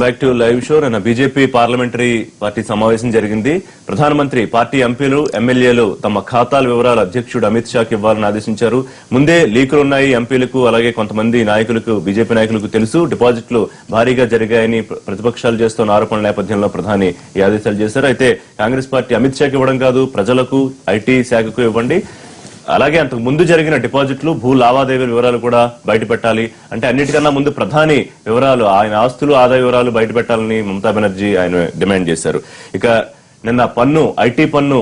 Welcome back to live show. నిన్న BJP parliamentary party సమావేశం జరిగింది. ప్రధానమంత్రి పార్టీ ఎంపీలు ఎమ్మెల్యేలు తమ ఖాతాల వివరాలు అధ్యక్షుడు అమిత్ షాకి ఇవ్వాలని ఆదేశించారు. ముందే లీకులున్నాయి ఎంపీలకు, అలాగే కొంతమంది నాయకులకు, బీజేపీ నాయకులకు తెలుసు డిపాజిట్లు భారీగా జరిగాయని ప్రతిపక్షాలు చేస్తున్న ఆరోపణల నేపథ్యంలో ప్రధాని ఈ ఆదేశాలు చేశారు. అయితే కాంగ్రెస్ పార్టీ అమిత్ షాకి ఇవ్వడం కాదు, ప్రజలకు, ఐటీ శాఖకు ఇవ్వండి, అలాగే అంతకు ముందు జరిగిన డిపాజిట్లు, భూ లావాదేవీల వివరాలు కూడా బయట పెట్టాలి, అంటే అన్నిటికన్నా ముందు ప్రధాని వివరాలు, ఆయన ఆస్తులు, ఆదాయ వివరాలు బయట పెట్టాలని మమతా బెనర్జీ ఆయన డిమాండ్ చేశారు. ఇక నిన్న పన్ను, ఐటీ పన్ను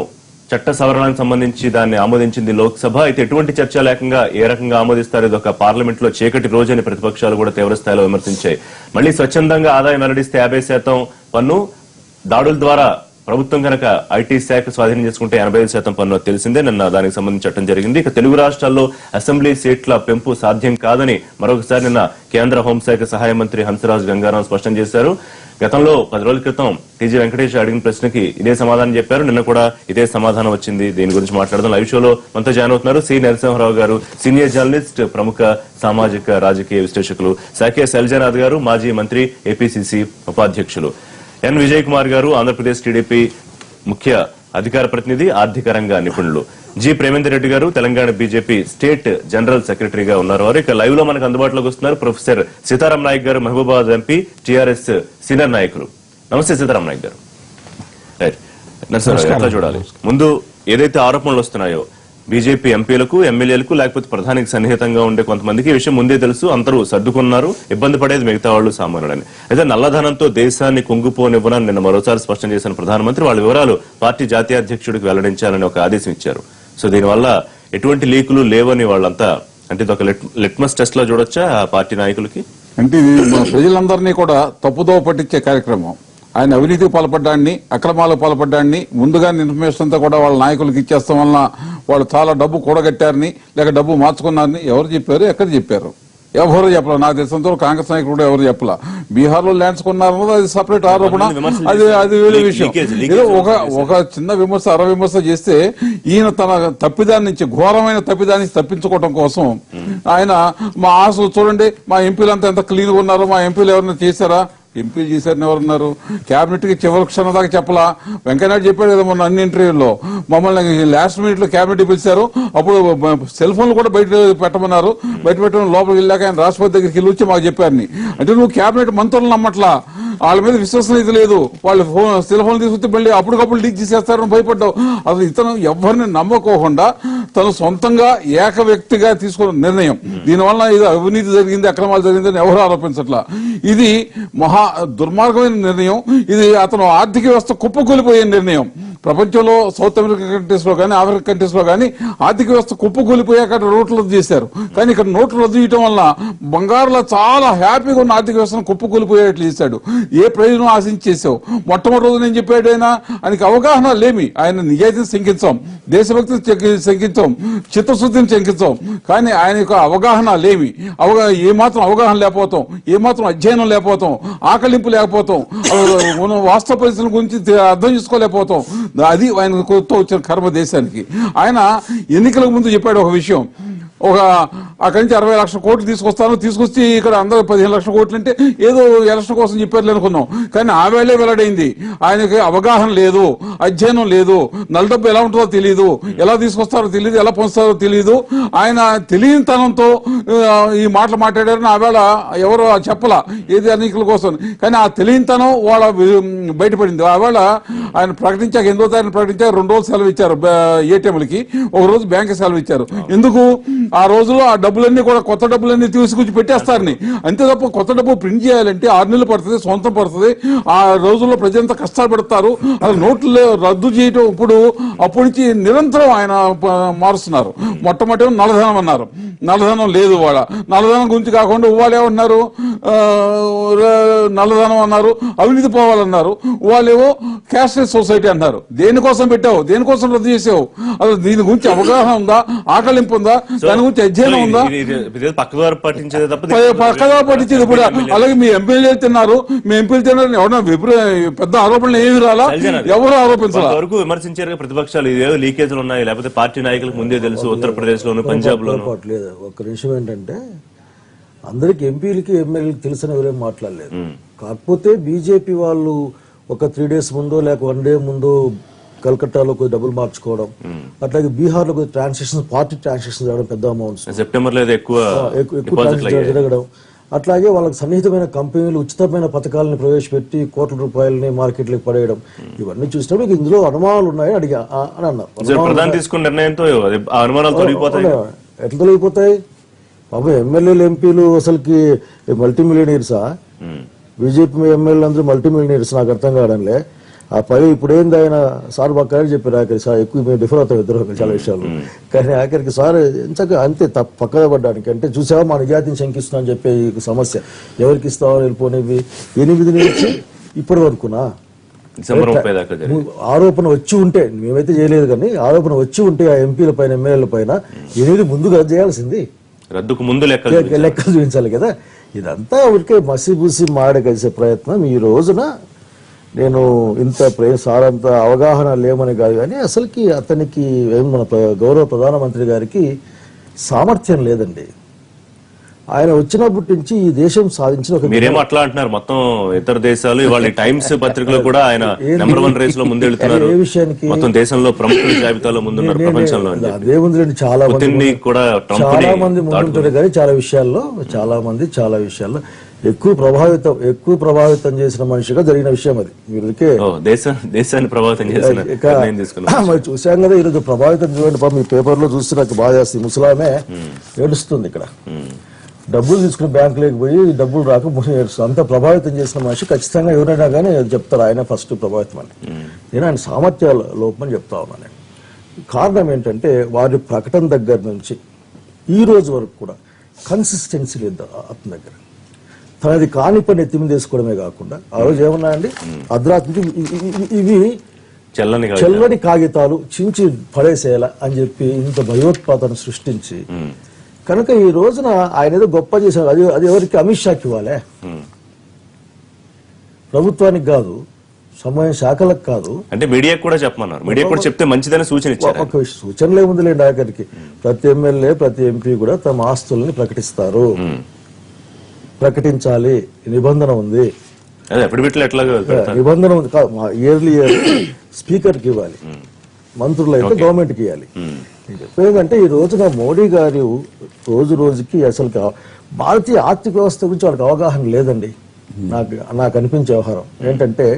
చట్ట సవరణకు సంబంధించి దాన్ని ఆమోదించింది లోక్సభ. అయితే ఎటువంటి చర్చ లేకుండా ఏ రకంగా ఆమోదిస్తారు, ఇది ఒక పార్లమెంట్ లో చీకటి రోజని ప్రతిపక్షాలు కూడా తీవ్ర స్థాయిలో విమర్శించాయి. మళ్లీ స్వచ్ఛందంగా ఆదాయం వెల్లడిస్తే 50% పన్ను, దాడుల ద్వారా ప్రభుత్వం కనుక ఐటీ శాఖ స్వాధీనం చేసుకుంటే 85% పన్ను తెలిసిందే. నిన్న దానికి సంబంధించి చట్టం జరిగింది. ఇక తెలుగు రాష్ట్రాల్లో అసెంబ్లీ సీట్ల పెంపు సాధ్యం కాదని మరొకసారి నిన్న కేంద్ర హోంశాఖ సహాయ మంత్రి హంసరాజ్ గంగారాం స్పష్టం చేశారు. గతంలో 10 రోజుల క్రితం టీజీ వెంకటేష్ అడిగిన ప్రశ్నకి ఇదే సమాధానం చెప్పారు. నిన్న కూడా ఇదే సమాధానం వచ్చింది. దీని గురించి మాట్లాడదాం. లైవ్ షోలో మనతో జాయిన్ అవుతున్నారు సి నరసింహారావు గారు, సీనియర్ జర్నలిస్ట్, ప్రముఖ సామాజిక రాజకీయ విశ్లేషకులు, సాకే శైలజానాథ్ గారు, మాజీ మంత్రి, ఏపీసీసీ ఉపాధ్యక్షులు, ఎన్ విజయ్ కుమార్ గారు, ఆంధ్రప్రదేశ్ టీడీపీ ముఖ్య అధికార ప్రతినిధి, ఆర్థిక రంగ నిపుణులు, జి ప్రేమేందర్ రెడ్డి గారు, తెలంగాణ బీజేపీ స్టేట్ జనరల్ సెక్రటరీగా ఉన్నారు. వారు ఇక లైవ్ లో మనకు అందుబాటులోకి వస్తున్నారు ప్రొఫెసర్ సీతారాం నాయక్ గారు, మహబూబాబాద్ ఎంపీ, టీఆర్ఎస్ సీనియర్ నాయకులు. నమస్తే సీతారాం నాయక్ గారు. రైట్, నరసింహారావు ఎట్లా చూడాలి? ముందు ఏదైతే ఆరోపణలు వస్తున్నాయో బీజేపీ ఎంపీలకు, ఎమ్మెల్యేలకు, లేకపోతే ప్రధానికి సన్నిహితంగా ఉండే కొంతమందికి ఈ విషయం ముందే తెలుసు, అందరూ సర్దుకున్నారు, ఇబ్బంది పడేది మిగతా వాళ్ళు సామాన్యులని. అయితే నల్లధనంతో దేశాన్ని కుంగిపోనివ్వనని నిన్న మరోసారి స్పష్టం చేసిన ప్రధానమంత్రి వాళ్ళ వివరాలు పార్టీ జాతీయ అధ్యక్షుడికి వెల్లడించాలని ఒక ఆదేశం ఇచ్చారు. సో దీనివల్ల ఎటువంటి లీకులు లేవని వాళ్ళంతా, అంటే ఇది ఒక లిట్మస్ టెస్ట్ లా చూడొచ్చా ఆ పార్టీ నాయకులకి? అంటే ఇది ప్రజలందరినీ కూడా తప్పుదోవ పట్టించే కార్యక్రమం. ఆయన అవినీతికి పాల్పడ్డాన్ని, అక్రమాలకు పాల్పడ్డాన్ని ముందుగా ఇన్ఫర్మేషన్ అంతా కూడా వాళ్ళ నాయకులకు ఇచ్చేస్తాం వలన వాళ్ళు చాలా డబ్బు కూడగట్టారని, లేక డబ్బు మార్చుకున్నారని ఎవరు చెప్పారు, ఎక్కడ చెప్పారు? ఎవరు చెప్పలా. నాకు తెలిసినంత కాంగ్రెస్ నాయకులు కూడా ఎవరు చెప్పలా. బీహార్ లో ల్యాండ్స్ కొన్నారన్నది అది సపరేట్ ఆరోపణ, అది వేరే విషయం. ఏదో ఒక చిన్న విమర్శ, విమర్శ చేస్తే ఈయన తన తప్పిదాన్ని నుంచి, ఘోరమైన తప్పిదాన్ని తప్పించుకోవడం కోసం ఆయన మా ఆశలు చూడండి, మా ఎంపీలంతా ఎంత క్లీన్ గా ఉన్నారు, మా ఎంపీలు ఎవరైనా చేశారా? ఎంపీలు చేశారని ఎవరున్నారు? క్యాబినెట్ కి చివరి క్షణం దాకా చెప్పలా. వెంకయ్యనాయుడు చెప్పాడు కదా మొన్న అన్ని ఇంటర్వ్యూల్లో, మమ్మల్ని లాస్ట్ మినిట్ లో క్యాబినెట్ పిలిచారు, అప్పుడు సెల్ ఫోన్లు కూడా బయట పెట్టమన్నారు, బయట పెట్టడం లోపలికి వెళ్ళాక ఆయన రాష్ట్రపతి దగ్గరికి వెళ్ళి వచ్చి మాకు చెప్పారని. అంటే నువ్వు క్యాబినెట్ మంత్రులను నమ్మట్లా, వాళ్ళ మీద విశ్వసనీయత లేదు, వాళ్ళు సెల్ ఫోన్ తీసుకొచ్చి మళ్ళీ అప్పటికప్పుడు లీక్ చేసేస్తారని భయపడ్డావు. అసలు ఇతను ఎవరిని నమ్మకోకుండా తను సొంతంగా ఏక వ్యక్తిగా తీసుకున్న నిర్ణయం. దీనివల్ల ఇది అవినీతి జరిగింది, అక్రమాలు జరిగిందని ఎవరు ఆరోపించట్లా. ఇది మహా దుర్మార్గమైన నిర్ణయం. ఇది అతను ఆర్థిక వ్యవస్థ కుప్పకూలిపోయే నిర్ణయం. ప్రపంచంలో సౌత్ అమెరికా కంట్రీస్ లో కానీ, ఆఫ్రికా కంట్రీస్ లో కానీ ఆర్థిక వ్యవస్థ కుప్పకూలిపోయాక నోట్లు రద్దు చేశారు. కానీ ఇక్కడ నోట్లు రద్దు చేయడం వల్ల బంగారులో చాలా హ్యాపీగా ఉన్న ఆర్థిక వ్యవస్థను కుప్పకూలిపోయేట్లు చేశాడు. ఏ ప్రయోజనం ఆశించి చేసావు? మొట్టమొదటి రోజు నేను చెప్పాడు ఆయనకి అవగాహన లేమి. ఆయన నిజాయితీని శంకించాం, దేశభక్తిని శంకించాం, చిత్తశుద్ధిని శంకించాం. కానీ ఆయన యొక్క అవగాహన లేమి, ఏమాత్రం అవగాహన లేకపోతాం, ఏమాత్రం అధ్యయనం లేకపోతాం, ఆకలింపు లేకపోతాం, వాస్తవ పరిస్థితుల గురించి అర్థం చేసుకోలేకపోతాం. అది ఆయన కొత్త వచ్చిన కర్మ దేశానికి. ఆయన ఎన్నికలకు ముందు చెప్పాడు ఒక విషయం, అక్కడి నుంచి 60 లక్షల కోట్లు తీసుకొచ్చి ఇక్కడ అందరూ 15 లక్షల కోట్లు అంటే ఏదో ఎలక్షన్ కోసం చెప్పారు అనుకున్నాం. కానీ ఆ వేళే వెల్లడైంది ఆయనకి అవగాహన లేదు, అధ్యయనం లేదు, నల్ల డబ్బు ఎలా ఉంటుందో తెలియదు, ఎలా తీసుకొస్తారో తెలియదు, ఎలా పొందుతారో తెలియదు. ఆయన తెలియనితనంతో ఈ మాటలు మాట్లాడారని ఆ వేళ ఎవరు చెప్పలా ఏది ఎన్నికల కోసం. కానీ ఆ తెలియనితనం వాళ్ళ బయటపడింది. ఆ వేళ ఆయన ప్రకటించాక 8వ తారీఖు ప్రకటించాక 2 రోజులు సెలవు ఇచ్చారు ఏటీఎంలకి, 1 రోజు బ్యాంకు సెలవు ఇచ్చారు. ఎందుకు? ఆ రోజులో ఆ డబ్బులన్నీ కూడా కొత్త డబ్బులన్నీ తీసుకొచ్చి పెట్టేస్తారని. అంతే తప్ప కొత్త డబ్బు ప్రింట్ చేయాలంటే 6 నెలలు పడుతుంది, సంవత్సరం పడుతుంది. ఆ రోజుల్లో ప్రజలంతా కష్టాలు పెడతారు. అది నోట్లు రద్దు చేయటం అప్పటి నుంచి నిరంతరం ఆయన మారుస్తున్నారు. మొట్టమొదటి నల్లధనం అన్నారు, నల్లధనం లేదు. వాళ్ళ నల్లధనం గురించి కాకుండా వాళ్ళు ఏమన్నారు, నల్లధనం అన్నారు, అవినీతి పోవాలన్నారు. వాళ్ళేవో క్యాష్లెస్ సొసైటీ అన్నారు. దేనికోసం పెట్టావు, దేనికోసం రద్దు చేసావు? అసలు దీని గురించి అవగాహన ఉందా, ఆకలింపు ఉందా, దాని గురించి అధ్యయనం ఉందా? పక్కదారి పట్టించేది ఇప్పుడు. అలాగే మీ ఎమ్మెల్యేలు తిన్నారు, మీ ఎంపీలు తిన్నారు, ఎవరైనా పెద్ద ఆరోపణలు ఏమి రాలా, ఎవరు ఆరోపించాలి వరకు విమర్శించారు ప్రతిపక్షాలు. ఇదేదో లీకేజ్లు ఉన్నాయి, లేకపోతే పార్టీ నాయకులకు ముందే తెలుసు, ఉత్తరప్రదేశ్ లోను, పంజాబ్ లోను. ఒక్క విషయం ఏంటంటే అందరికి ఎంపీలకి ఎమ్మెల్యేలకి తెలిసిన ఎవరేం మాట్లాడలేదు. కాకపోతే బీజేపీ వాళ్ళు ఒక 3 days ముందో లేక 1 day ముందో కలకట్టాలో కొద్ది డబ్బులు మార్చుకోవడం, అట్లాగే బీహార్ లో కొద్ది ట్రాన్సాక్షన్, పార్టీ ట్రాన్సాక్షన్ జరగడం, పెద్ద అమౌంట్స్ సెప్టెంబర్ లో ఎక్కువ జరగడం, అట్లాగే వాళ్ళకి సన్నిహితమైన కంపెనీలు ఉచితమైన పథకాలను ప్రవేశపెట్టి కోట్ల రూపాయలని మార్కెట్లకు పడేయడం, ఇవన్నీ చూసినప్పుడు ఇందులో అనుమానాలు ఉన్నాయని అడిగా అని అన్నారు. ప్రధాని తీసుకున్న నిర్ణయంతో అనుమానాలు తొలగిపోతాయి. ఎట్లా తొలగిపోతాయి బాబు? ఎమ్మెల్యేలు ఎంపీలు అసలుకి మల్టీ మిలియనీర్సా? బీజేపీ ఎమ్మెల్యేలు అందరూ మల్టీ మిలియనీర్స్, నాకు అర్థం కావడంలే. ఆ పని ఇప్పుడు ఏంది ఆయన సార్ బాగా చెప్పారు, ఆఖరికి సార్ ఎక్కువ మేము డిఫర్ అవుతాం ఇద్దరు చాలా విషయాలు, కానీ ఆఖరికి సార్ ఎంచక అంతే పక్కన పడ్డానికి అంటే చూసావా మా నిజాతిని శంకిస్తున్నా అని చెప్పే ఈ సమస్య ఎవరికి ఇస్తామో వెళ్ళిపోయినవి 8 నుంచి ఇప్పటి వరకునా ఆరోపణ వచ్చి ఉంటే, మేమైతే చేయలేదు కానీ ఆరోపణ వచ్చి ఉంటే ఆ ఎంపీల పైన ఎమ్మెల్యేల పైన 8 ముందుగా చేయాల్సింది, రద్దుకు ముందు లెక్కలు చూపించాలి కదా. ఇదంతా ఊరికే మసిబూసి మాడ కలిసే ప్రయత్నం. ఈ రోజున నేను ఇంత సార్ అంత అవగాహన లేమని కాదు కానీ అసలుకి అతనికి మన గౌరవ ప్రధానమంత్రి గారికి సామర్థ్యం లేదండి. ఆయన వచ్చినప్పటి నుంచి ఈ దేశం సాధించిన ఒక మీరేమో అట్లా అంటున్నారు, మొత్తం ఇతర దేశాలు ఇవాళ టైమ్స్ పత్రికలో కూడా ఆయన నెంబర్ 1 రేస్ లో ముందెళ్తున్నారు. ఏ విషయానికి? మొత్తం దేశంలో ప్రముఖుల జాబితాలో ముందున్నారు ప్రపంచంలో. అదేముంది, చాలా మంది ముందుంటారు కానీ చాలా విషయాల్లో ఎక్కువ ప్రభావితం చేసిన మనిషిగా జరిగిన విషయం అది. మీరు దేశాన్ని ప్రభావితం చేసిన చూసాం కదా ఈరోజు. ప్రభావితం చూడండి, మీ పేపర్ లో చూస్తే నాకు బాధ చేస్తుంది. ముసలామే ఏడుస్తుంది ఇక్కడ, డబ్బులు తీసుకుని బ్యాంకులోకి పోయి డబ్బులు రాక ఏడుస్తుంది. అంత ప్రభావితం చేసిన మనిషి ఖచ్చితంగా ఎవరైనా కానీ చెప్తారు ఆయన ఫస్ట్ ప్రభావితం అని. నేను ఆయన సామర్థ్యాల లోపమని చెప్తా ఉన్నాను. కారణం ఏంటంటే వారి ప్రకటన దగ్గర నుంచి ఈ రోజు వరకు కూడా కన్సిస్టెన్సీ లేదు అతని దగ్గర. తనది కాని పని ఎత్తి మీద వేసుకోవడమే కాకుండా ఆ రోజు ఏమన్నా అండి, అర్ధరాత్రికి ఇవి చల్లని కాగితాలు చించి పడేసేయాల అని చెప్పి ఇంత భయోత్పాదన సృష్టించి కనుక ఈ రోజున ఆయన ఏదో గొప్ప చేశారు. అది ఎవరికి? అమిత్ షాకి ఇవ్వాలే, ప్రభుత్వానికి కాదు, సమయ శాఖలకు కాదు. అంటే మీడియా కూడా చెప్పమన్నారు, మీడియా కూడా చెప్తే మంచిదని సూచన ఇచ్చారు. ఒక సూచనలు ఏముందిలేండి, ఆఖరికి ప్రతి ఎమ్మెల్యే ప్రతి ఎంపీ కూడా తమ ఆస్తుల్ని ప్రకటిస్తారు, ప్రకటించాలి, నిబంధన ఉంది. నిబంధన ఉంది, ఇయర్లీ స్పీకర్కి ఇవ్వాలి, మంత్రులు అయితే గవర్నమెంట్కి ఇవ్వాలి. ఎందుకంటే ఈ రోజున మోడీ గారు రోజుకి అసలు భారతీయ ఆర్థిక వ్యవస్థ గురించి వాళ్ళకి అవగాహన లేదండి. నాకు అనిపించే వ్యవహారం ఏంటంటే,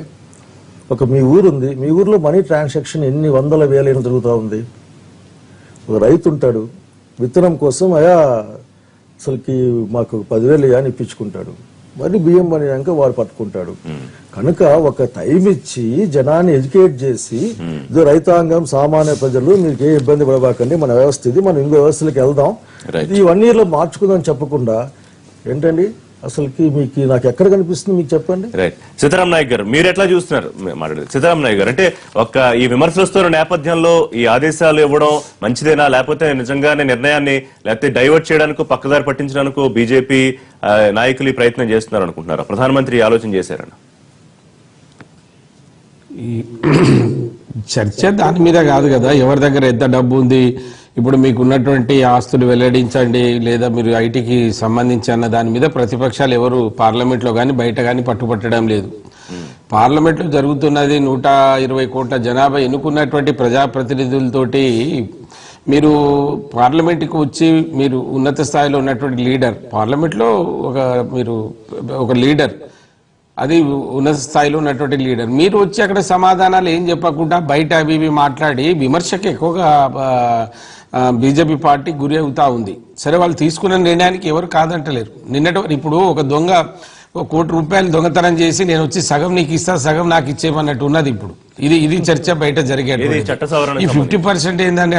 ఒక మీ ఊరుంది, మీ ఊర్లో మనీ ట్రాన్సాక్షన్ ఎన్ని వందల వేల జరుగుతూ ఉంది. ఒక రైతు ఉంటాడు, విత్తనం కోసం అసలుకి మాకు 10,000 అని ఇప్పించుకుంటాడు, మరి బియ్యం పడినాక వాడు పట్టుకుంటాడు. కనుక ఒక టైం ఇచ్చి జనాన్ని ఎడ్యుకేట్ చేసి, ఇది రైతాంగం సామాన్య ప్రజలు మీకు ఏ ఇబ్బంది పడబాకండి, మన వ్యవస్థ ఇది, మనం ఇంకో వ్యవస్థలకు వెళ్దాం, ఈ 1 year లో మార్చుకుందాం చెప్పకుండా ఏంటండి అసలుకి మీకు నాకు ఎక్కడ కనిపిస్తుంది మీకు చెప్పండి. రైట్, సీతారాం నాయక్ గారు మీరు ఎట్లా చూస్తున్నారు? సీతారాం నాయక్ గారు, అంటే ఈ విమర్శలు వస్తున్న నేపథ్యంలో ఈ ఆదేశాలు ఇవ్వడం మంచిదేనా, లేకపోతే నిజంగానే నిర్ణయాన్ని లేకపోతే డైవర్ట్ చేయడానికి పక్కదారి పట్టించడానికి బీజేపీ నాయకులు ప్రయత్నం చేస్తున్నారు అనుకుంటున్నారా? ప్రధానమంత్రి ఆలోచన చేశారని ఈ చర్చ దాని మీద కాదు కదా, ఎవరి దగ్గర ఎంత డబ్బు ఉంది, ఇప్పుడు మీకు ఉన్నటువంటి ఆస్తులు వెల్లడించండి, లేదా మీరు ఐటీకి సంబంధించి అన్న దాని మీద ప్రతిపక్షాలు ఎవరు పార్లమెంట్లో కానీ బయట కానీ పట్టుపట్టడం లేదు. పార్లమెంట్లో జరుగుతున్నది 120 కోట్ల జనాభా ఎన్నుకున్నటువంటి ప్రజాప్రతినిధులతోటి మీరు పార్లమెంట్కి వచ్చి మీరు ఉన్నత స్థాయిలో ఉన్నటువంటి లీడర్, పార్లమెంట్లో ఒక లీడర్, అది ఉన్నత స్థాయిలో ఉన్నటువంటి లీడర్, మీరు వచ్చి అక్కడ సమాధానాలు ఏం చెప్పకుండా బయట అవి మాట్లాడి విమర్శకు ఎక్కువగా బీజేపీ పార్టీ గురి అవుతా ఉంది. సరే, వాళ్ళు తీసుకున్న నిర్ణయానికి ఎవరు కాదంటలేరు. ఇప్పుడు ఒక దొంగ 1 కోటి రూపాయలు దొంగతనం చేసి నేను వచ్చి సగం నీకు ఇస్తా సగం నాకు ఇచ్చేయమన్నట్టు ఉన్నది. ఇప్పుడు ఇది చర్చ బయట జరిగేది. ఈ 50% ఏంటంటే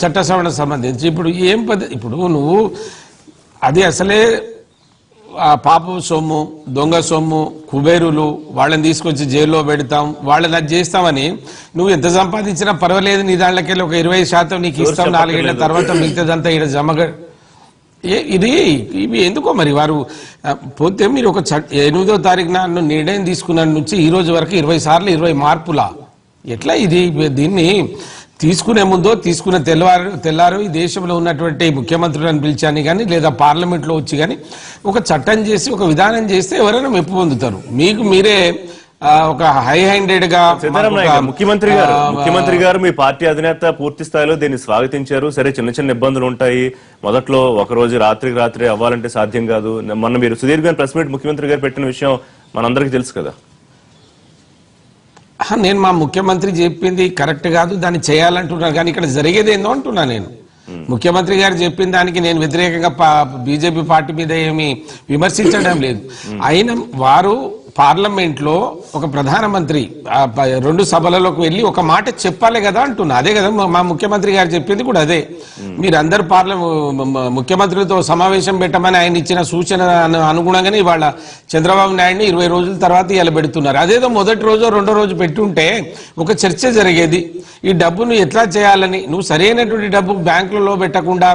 చట్ట సవరణ సంబంధించి ఇప్పుడు ఇప్పుడు నువ్వు అది అసలే పాప సొమ్ము, దొంగ సొమ్ము, కుబేరులు, వాళ్ళని తీసుకొచ్చి జైల్లో పెడతాం, వాళ్ళని అది చేస్తామని నువ్వు ఎంత సంపాదించినా పర్వాలేదు, నీ దాంట్లోకెళ్ళి ఒక 20% నీకు ఇస్తాం, 4 ఏళ్ల తర్వాత మిగతాదంతా ఇక్కడ జమగ. ఇవి ఎందుకో మరి వారు పోతే మీరు ఒక 8వ తారీఖు నాడు నిర్ణయం తీసుకున్న నుంచి ఈ రోజు వరకు 20 సార్లు 20 మార్పులా ఎట్లా? దీన్ని తీసుకునే ముందో తీసుకున్న తెల్లారు ఈ దేశంలో ఉన్నటువంటి ముఖ్యమంత్రులను పిలిచాని కానీ లేదా పార్లమెంట్లో వచ్చి కానీ ఒక చట్టం చేసి ఒక విధానం చేస్తే ఎవరైనా మెప్పు పొందుతారు. మీకు మీరే ఒక హై హ్యాండెడ్ గా ముఖ్యమంత్రి గారు మీ పార్టీ అధినేత పూర్తి స్థాయిలో దీన్ని స్వాగతించారు. సరే చిన్న చిన్న ఇబ్బందులు ఉంటాయి, మొదట్లో ఒక రోజు రాత్రికి రాత్రి అవ్వాలంటే సాధ్యం కాదు. మొన్న మీరు సుదీర్ఘమైన ప్రెస్ మీట్ ముఖ్యమంత్రి గారు పెట్టిన విషయం మనందరికీ తెలుసు కదా. నేను మా ముఖ్యమంత్రి చెప్పింది కరెక్ట్ కాదు, దాన్ని చేయాలంటున్నాను, కానీ ఇక్కడ జరిగేది ఏందో అంటున్నా. నేను ముఖ్యమంత్రి గారు చెప్పిన దానికి నేను వ్యతిరేకంగా బీజేపీ పార్టీ మీద ఏమి విమర్శించడం లేదు. అయినా వారు పార్లమెంట్ లో ఒక ప్రధానమంత్రి 2 సభలలోకి వెళ్ళి ఒక మాట చెప్పాలి కదా అంటున్నా. అదే కదా మా ముఖ్యమంత్రి గారు చెప్పింది కూడా అదే. మీరందరూ ముఖ్యమంత్రితో సమావేశం పెట్టమని ఆయన ఇచ్చిన సూచన అనుగుణంగానే ఇవాళ చంద్రబాబు నాయుడిని 20 రోజుల తర్వాత ఇలా పెడుతున్నారు. అదేదో మొదటి రోజు రెండో రోజు పెట్టుంటే ఒక చర్చ జరిగేది. ఈ డబ్బును ఎట్లా చేయాలని, నువ్వు సరైనటువంటి డబ్బు బ్యాంకులలో పెట్టకుండా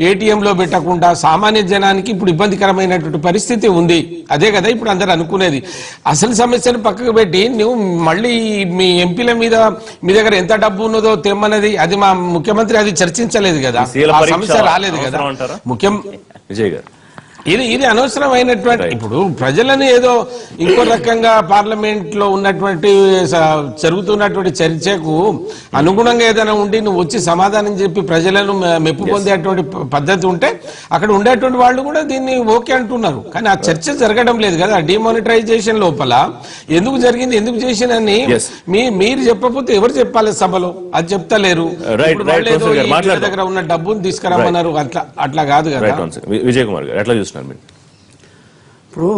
ఏటీఎంలో పెట్టకుండా సామాన్య జనానికి ఇప్పుడు ఇబ్బందికరమైనటువంటి పరిస్థితి ఉంది. అదే కదా ఇప్పుడు అందరు అనుకునేది. అసలు సమస్యను పక్కకు పెట్టి నువ్వు మళ్ళీ మీ ఎంపీల మీద మీ దగ్గర ఎంత డబ్బు ఉన్నదో తెమ్మన్నది అది మా ముఖ్యమంత్రి అది చర్చించలేదు కదా, ఆ సమస్య రాలేదు కదా. విజయ్ గారు ఇది అనవసరమైనటువంటి, ఇప్పుడు ప్రజలను ఏదో ఇంకో రకంగా పార్లమెంట్ లో ఉన్నటువంటి జరుగుతున్నటువంటి చర్చకు అనుగుణంగా ఏదైనా ఉండి నువ్వు వచ్చి సమాధానం చెప్పి ప్రజలను మెప్పు పొందేటువంటి పద్ధతి ఉంటే అక్కడ ఉండేటువంటి వాళ్ళు కూడా దీన్ని ఓకే అంటున్నారు. కానీ ఆ చర్చ జరగడం లేదు కదా. డిమానిటైజేషన్ లోపల ఎందుకు జరిగింది, ఎందుకు చేసినని మీరు చెప్పకపోతే ఎవరు చెప్పాలి సభలో? అది చెప్తలేరు. దగ్గర ఉన్న డబ్బును తీసుకురమ్మన్నారు. అట్లా కాదు కదా. విజయ్ కుమార్ గారు ఎట్లా చూస్తున్నారు? ఇప్పుడు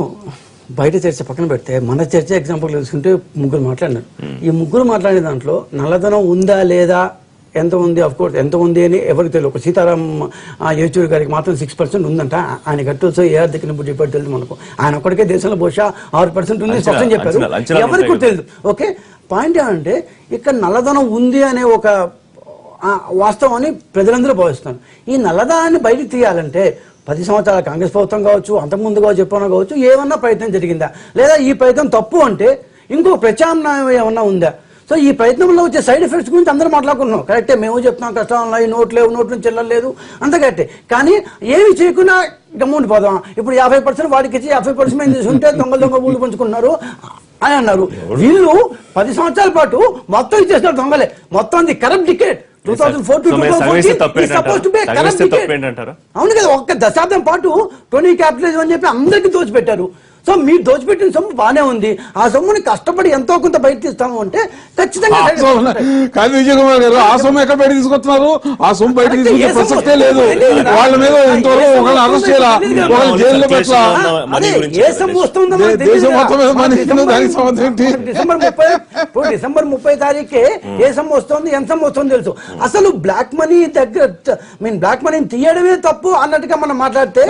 బయట చర్చ పక్కన పెడితే మన చర్చ ఎగ్జాంపుల్ తీసుకుంటే 3 మాట్లాడినారు. ఈ 3 మాట్లాడే దాంట్లో నల్లధనం ఉందా లేదా, ఎంత ఉంది, అఫ్ కోర్స్ ఎంత ఉంది అని ఎవరికి తెలియదు. ఒక సీతారాం యేచూరి గారికి మాత్రం 6% ఉందంట. ఆయన కట్టొచ్చు ఏ ఆర్థిక డిపార్ట్ తెలుసు మనకు. ఆయన ఒక్కడికే దేశంలో బహుశా 6% ఉంది స్పష్టం చెప్పారు, ఎవరికి తెలియదు. ఓకే, పాయింట్ ఏంటంటే ఇక్కడ నల్లధనం ఉంది అనే ఒక వాస్తవాన్ని ప్రజలందరూ భావిస్తున్నారు. ఈ నల్లధనాన్ని బయటకు తీయాలంటే 10 సంవత్సరాల కాంగ్రెస్ ప్రభుత్వం కావచ్చు, అంతకుముందుగా చెప్పాను కావచ్చు, ఏమన్నా ప్రయత్నం జరిగిందా, లేదా ఈ ప్రయత్నం తప్పు అంటే ఇంకో ప్రత్యామ్నాయం ఏమన్నా ఉందా? సో ఈ ప్రయత్నంలో వచ్చే సైడ్ ఎఫెక్ట్స్ గురించి అందరూ మాట్లాడుకుంటున్నాం. కరెక్టే, మేము చెప్తున్నాం కష్టాలు ఉన్నాయి, నోట్ లేవు, నోట్ నుంచి చెల్లలేదు, అంత కరెక్టే. కానీ ఏమి చేయకుండా గమ్ముండి పోదాం. ఇప్పుడు 50% వాడికి ఇచ్చి 50% మేము తీసుకుంటే దొంగ ఊళ్ళు పంచుకుంటున్నారు అని అన్నారు. వీళ్ళు 10 సంవత్సరాల పాటు మొత్తం ఇచ్చేసిన దొంగలే. మొత్తం ది కరప్ట్ డికేట్ 2004 to 2014 అవును కదా. ఒక్క దశాబ్దం పాటు టోనీ క్యాపిటలిజం అని చెప్పి అందరికీ దోచిపెట్టారు. సో మీరు దోచిపెట్టిన సొమ్ము బానే ఉంది, ఆ సొమ్ముని కష్టపడి ఎంతో కొంత బయట తీస్తాము అంటే ఖచ్చితంగా. కానీ విజయ్ కుమార్ గారు ఆ సొమ్ము ఎక్కడ బయట తీసుకొస్తున్నారు? ఆ సొమ్ము బయట తీసుకొచ్చే ప్రసక్తే లేదు. వాళ్ళ మీద ఇంతవరకు ఒకళ్ళు అరెస్ట్ చేయాలా, ఒకళ్ళు జైల్లో పెట్టాలా? ఏ సొమ్ము వస్తుందో దేశం మొత్తం మీద దానికి సంబంధం ఏంటి? డిసెంబర్ 30 తారీఖే ఏ సొమ్ము వస్తుంది, ఎంత సొమ్ము వస్తుందో తెలుసు. అసలు బ్లాక్ మనీ దగ్గర బ్లాక్ మనీని తీయడమే తప్పు అన్నట్టుగా మనం మాట్లాడితే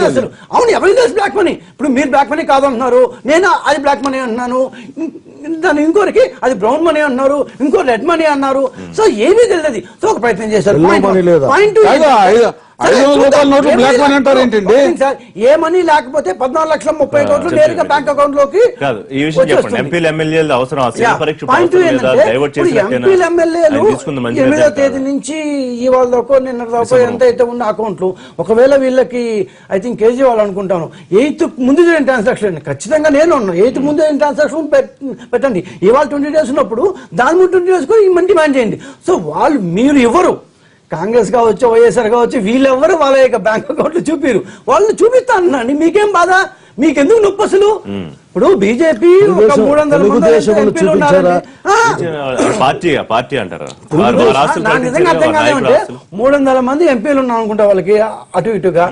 అసలు అవును ఎవరికి తెలుసు బ్లాక్ మనీ? ఇప్పుడు మీరు బ్లాక్ మనీ కాదంటున్నారు, నేను అది బ్లాక్ మనీ అంటున్నాను, దాని ఇంకోరికి అది బ్రౌన్ మనీ అన్నారు, ఇంకో రెడ్ మనీ అన్నారు. సో ఏమీ తెలియదు. సో ఒక ప్రయత్నం చేశారు. ఏ మనీ లేకపోతే 14,30,00,000 నేరుగా బ్యాంక్ అకౌంట్ లోకి. ఎంపీలు ఎమ్మెల్యేలు 8వ తేదీ నుంచి ఇవాళ దాకా నిన్న దాకా ఎంత అయితే ఉన్న అకౌంట్లు, ఒకవేళ వీళ్ళకి ఐ థింక్ కేజ్రీవాల్ అనుకుంటాను 8th ముందు జరిగిన ట్రాన్సాక్షన్ ఖచ్చితంగా నేను ఉన్నాను. 8th ముందు జరిగిన ట్రాన్సాక్షన్ పెట్టండి. ఇవాళ 20 days ఉన్నప్పుడు దాని ముందు 20 days కూడా ఈ డిమాండ్ చేయండి. సో వాళ్ళు మీరు ఎవరు, కాంగ్రెస్ కావచ్చు, వైఎస్ఆర్ కావచ్చు, వీళ్ళెవ్వరు వాళ్ళ యొక్క బ్యాంక్ అకౌంట్లు చూపిరు. వాళ్ళు చూపిస్తానండి, మీకేం బాధ, మీకెందుకు నొప్పి అసలు? ఇప్పుడు బీజేపీ 300 మంది ఎంపీలు ఉన్నాం అనుకుంటా వాళ్ళకి అటు ఇటుగా.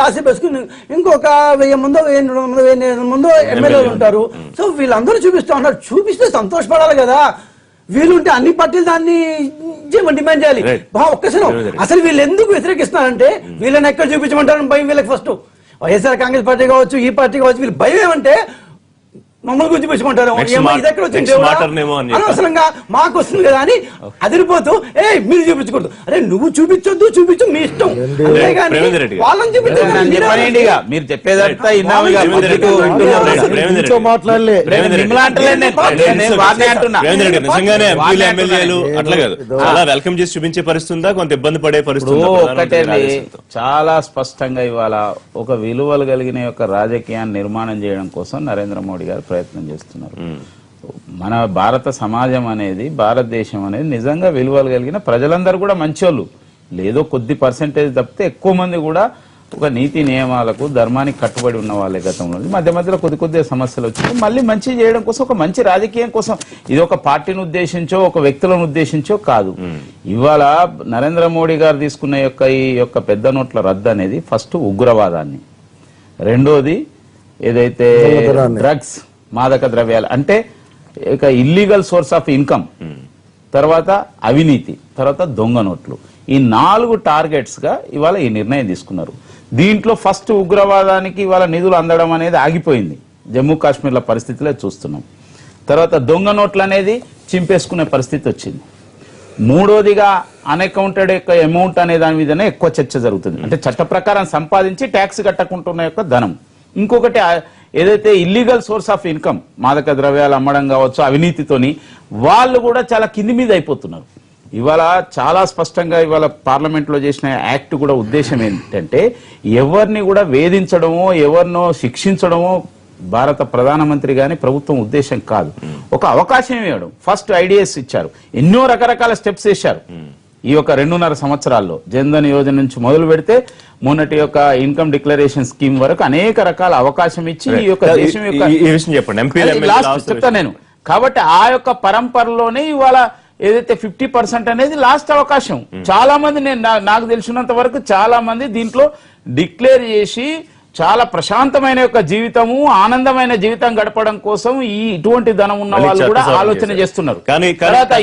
రాసి పెట్టుకుని ఇంకొక 1000 మందో 1200 మందో ఎమ్మెల్యేలు ఉంటారు. సో వీళ్ళందరూ చూపిస్తా ఉన్నారు. చూపిస్తే సంతోషపడాలి కదా. వీళ్ళుంటే అన్ని పార్టీలు దాన్ని డిమాండ్ చేయాలి. ఒక్కసారి అసలు వీళ్ళు ఎందుకు వ్యతిరేకిస్తున్నారంటే వీళ్ళని ఎక్కడ చూపించమంటారు భయం వీళ్ళకి. ఫస్ట్ వైఎస్ఆర్ కాంగ్రెస్ పార్టీ కావచ్చు, ఈ పార్టీ కావచ్చు, వీళ్ళు భయం ఏమంటే మమ్మల్ని గురించి పెంచుకుంటారు Next మాటర్నేమో అని చెప్పి. అనవసరంగా మాకు వస్తుంది కదా అని అదిరిపోతూ మీరు చూపించకూడదు. అరే నువ్వు చూపించు మీ ఇష్టం, అంతేగాని ప్రేమేంద్ర రెడ్డి గారు. వాళ్ళని నన్ను చెప్పనీయండి ఇక. మీరు చెప్పేదంతా విన్నాము ఇక. ప్రేమేంద్ర రెడ్డి గారు. కూర్చో మాట్లాడలే. మిమ్మల్ని అంటలేదు నేను వారినే అంటున్నా. ప్రేమేంద్ర రెడ్డి నిజంగానే వాళ్ళే ఎంపీలు అంటున్నా. ఎమ్మెల్యేలు అట్లా కాదు, చాలా వెల్కమ్ చేసి చూపించే పరిస్థితి ఉందా, కొంత ఇబ్బంది పడే పరిస్థితి ఉందా ఒకటే ప్రధానమంత్రి ఆదేశంతో? చాలా స్పష్టంగా ఇవాళ ఒక విలువలు కలిగిన యొక్క రాజకీయాన్ని నిర్మాణం చేయడం కోసం నరేంద్ర మోడీ గారు ప్రయత్నం చేస్తున్నారు. మన భారత సమాజం అనేది, భారతదేశం అనేది నిజంగా విలువలు కలిగిన ప్రజలందరూ కూడా మంచోళ్ళు, లేదో కొద్ది పర్సెంటేజ్ తప్పితే ఎక్కువ మంది కూడా ఒక నీతి నియమాలకు ధర్మానికి కట్టుబడి ఉన్న వాళ్ళే. గతంలో మధ్య మధ్యలో కొద్దిగా సమస్యలు వచ్చినాయి. మళ్ళీ మంచి చేయడం కోసం, ఒక మంచి రాజకీయం కోసం, ఇది ఒక పార్టీని ఉద్దేశించో ఒక వ్యక్తులను ఉద్దేశించో కాదు. ఇవాళ నరేంద్ర మోడీ గారు తీసుకున్న ఈ యొక్క పెద్ద నోట్ల రద్దు అనేది ఫస్ట్ ఉగ్రవాదాన్ని, రెండోది ఏదైతే డ్రగ్స్ మాదక ద్రవ్యాలు అంటే ఇక ఇల్లీగల్ సోర్స్ ఆఫ్ ఇన్కమ్, తర్వాత అవినీతి, తర్వాత దొంగ నోట్లు, ఈ 4 టార్గెట్స్ గా ఇవాళ ఈ నిర్ణయం తీసుకున్నారు. దీంట్లో ఫస్ట్ ఉగ్రవాదానికి ఇవాళ నిధులు అందడం అనేది ఆగిపోయింది, జమ్మూ కాశ్మీర్ల పరిస్థితిలో చూస్తున్నాం. తర్వాత దొంగ నోట్లు అనేది చింపేసుకునే పరిస్థితి వచ్చింది. మూడోదిగా అన్అకౌంటెడ్ యొక్క అమౌంట్ అనే దాని మీదనే ఎక్కువ చర్చ జరుగుతుంది, అంటే చట్ట ప్రకారం సంపాదించి ట్యాక్స్ కట్టకుంటున్న యొక్క ధనం. ఇంకొకటి ఏదైతే ఇల్లీగల్ సోర్స్ ఆఫ్ ఇన్కమ్, మాదక ద్రవ్యాలు అమ్మడం కావచ్చు, అవినీతితోని వాళ్ళు కూడా చాలా కింది మీద అయిపోతున్నారు. ఇవాళ చాలా స్పష్టంగా ఇవాళ పార్లమెంట్ లో చేసిన యాక్ట్ కూడా ఉద్దేశం ఏంటంటే ఎవరిని కూడా వేధించడమో ఎవరినో శిక్షించడమో భారత ప్రధానమంత్రి గాని ప్రభుత్వం ఉద్దేశం కాదు. ఒక అవకాశం ఇవ్వడం, ఫస్ట్ ఐడియాస్ ఇచ్చారు, ఎన్నో రకరకాల స్టెప్స్ వేశారు. ఈ యొక్క 2.5 సంవత్సరాల్లో జన్ధన్ యోజన నుంచి మొదలు పెడితే మొన్నటి యొక్క ఇన్కమ్ డిక్లరేషన్ స్కీమ్ వరకు అనేక రకాల అవకాశం ఇచ్చి ఈ యొక్క దేశం యొక్క ఈ విషయం చెప్పండి. ఎంపీలు లాస్ట్ చెప్తా నేను. కాబట్టి ఆ యొక్క పరంపరలోనే ఇవాళ ఏదైతే 50% అనేది లాస్ట్ అవకాశం. చాలా మంది నాకు తెలిసినంత వరకు చాలా మంది దీంట్లో డిక్లేర్ చేసి చాలా ప్రశాంతమైన యొక్క జీవితము, ఆనందమైన జీవితం గడపడం కోసం ఇటువంటి ధనం ఉన్న వాళ్ళు కూడా ఆలోచన చేస్తున్నారు. కానీ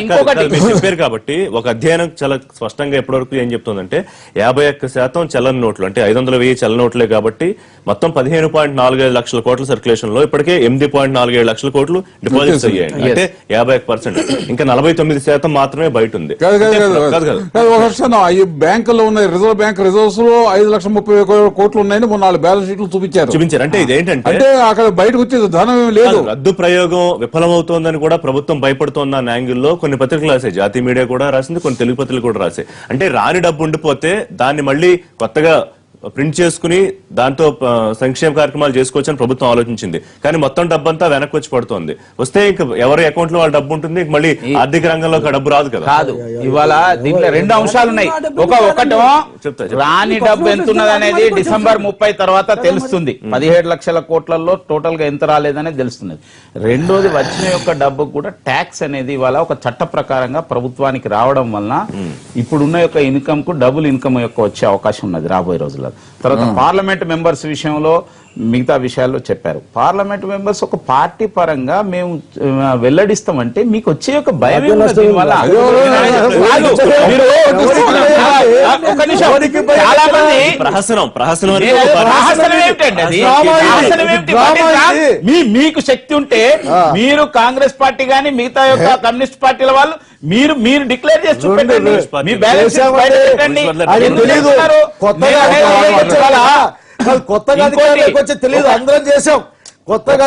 ఇంకొకటి చెప్పారు కాబట్టి ఒక అధ్యయనం చాలా స్పష్టంగా ఎప్పటివరకు ఏం చెప్తుందంటే 51% చలన నోట్లు, అంటే 500,000 చలన నోట్లే కాబట్టి మొత్తం 15.45 లక్షల కోట్ల సర్క్యులేషన్ లో ఇప్పటికే 8.47 లక్షల కోట్లు డిపాజిట్స్ అయ్యాయి, అంటే 51%. ఇంకా 49% మాత్రమే బయట ఉంది. ఈ బ్యాంకులో ఉన్న రిజర్వ్ బ్యాంక్ రిజర్వ్స్ లో 5,30,000 కోట్లు ఉన్నాయని మొన్న 4 బ్యాలెన్స్ షీట్లు చూపించారు. అంటే ఇదేంటంటే అంటే అక్కడ బయటకు వచ్చేది ధనం లేదు. రద్దు ప్రయోగం విఫలమవుతోందని కూడా ప్రభుత్వం భయపడుతోంది అన్న యాంగిల్లో కొన్ని పత్రికలు రాసాయి, జాతీయ మీడియా కూడా రాసింది, కొన్ని తెలుగు పత్రికలు కూడా రాసాయి. అంటే రాని డబ్బు ఉండిపోతే దాన్ని మళ్ళీ కొత్తగా ప్రింట్ చేసుకుని దాంతో సంక్షేమ కార్యక్రమాలు చేసుకోవచ్చని ప్రభుత్వం ఆలోచించింది. కానీ మొత్తం డబ్బంతా వెనక్కి వచ్చి పడుతోంది. వస్తే ఇంక ఎవరి అకౌంట్ లో వాళ్ళ డబ్బు ఉంటుంది, మళ్ళీ ఆర్థిక రంగంలో డబ్బు రాదు కదా. కాదు, ఇవాళ దీంట్లో 2 అంశాలు ఉన్నాయి. ఒకటో రాని డబ్బు ఎంత ఉన్నది అనేది డిసెంబర్ 30 తర్వాత తెలుస్తుంది. 17 లక్షల కోట్లలో టోటల్ గా ఎంత రాలేదనేది తెలుస్తుంది. రెండోది వచ్చిన యొక్క డబ్బు కూడా ట్యాక్స్ అనేది ఇవాళ ఒక చట్ట ప్రకారంగా ప్రభుత్వానికి రావడం వలన ఇప్పుడున్న యొక్క ఇన్కమ్ కు డబుల్ ఇన్కమ్ యొక్క వచ్చే అవకాశం ఉన్నది రాబోయే రోజుల్లో. తర్వాత పార్లమెంట్ మెంబర్స్ విషయంలో మిగతా విషయాల్లో చెప్పారు. పార్లమెంట్ మెంబర్స్ ఒక పార్టీ పరంగా మేము వెల్లడిస్తామంటే మీకు వచ్చే ఒక భయం మీకు శక్తి ఉంటే మీరు కాంగ్రెస్ పార్టీ గాని మిగతా యొక్క కమ్యూనిస్ట్ పార్టీల వాళ్ళు మీరు డిక్లేర్ చేసి చూపెట్టండి, మీ బ్యాలెన్స్ పెట్టండి. కొత్తగా వచ్చి తెలియదు, అందరం చేసాం. కొత్తగా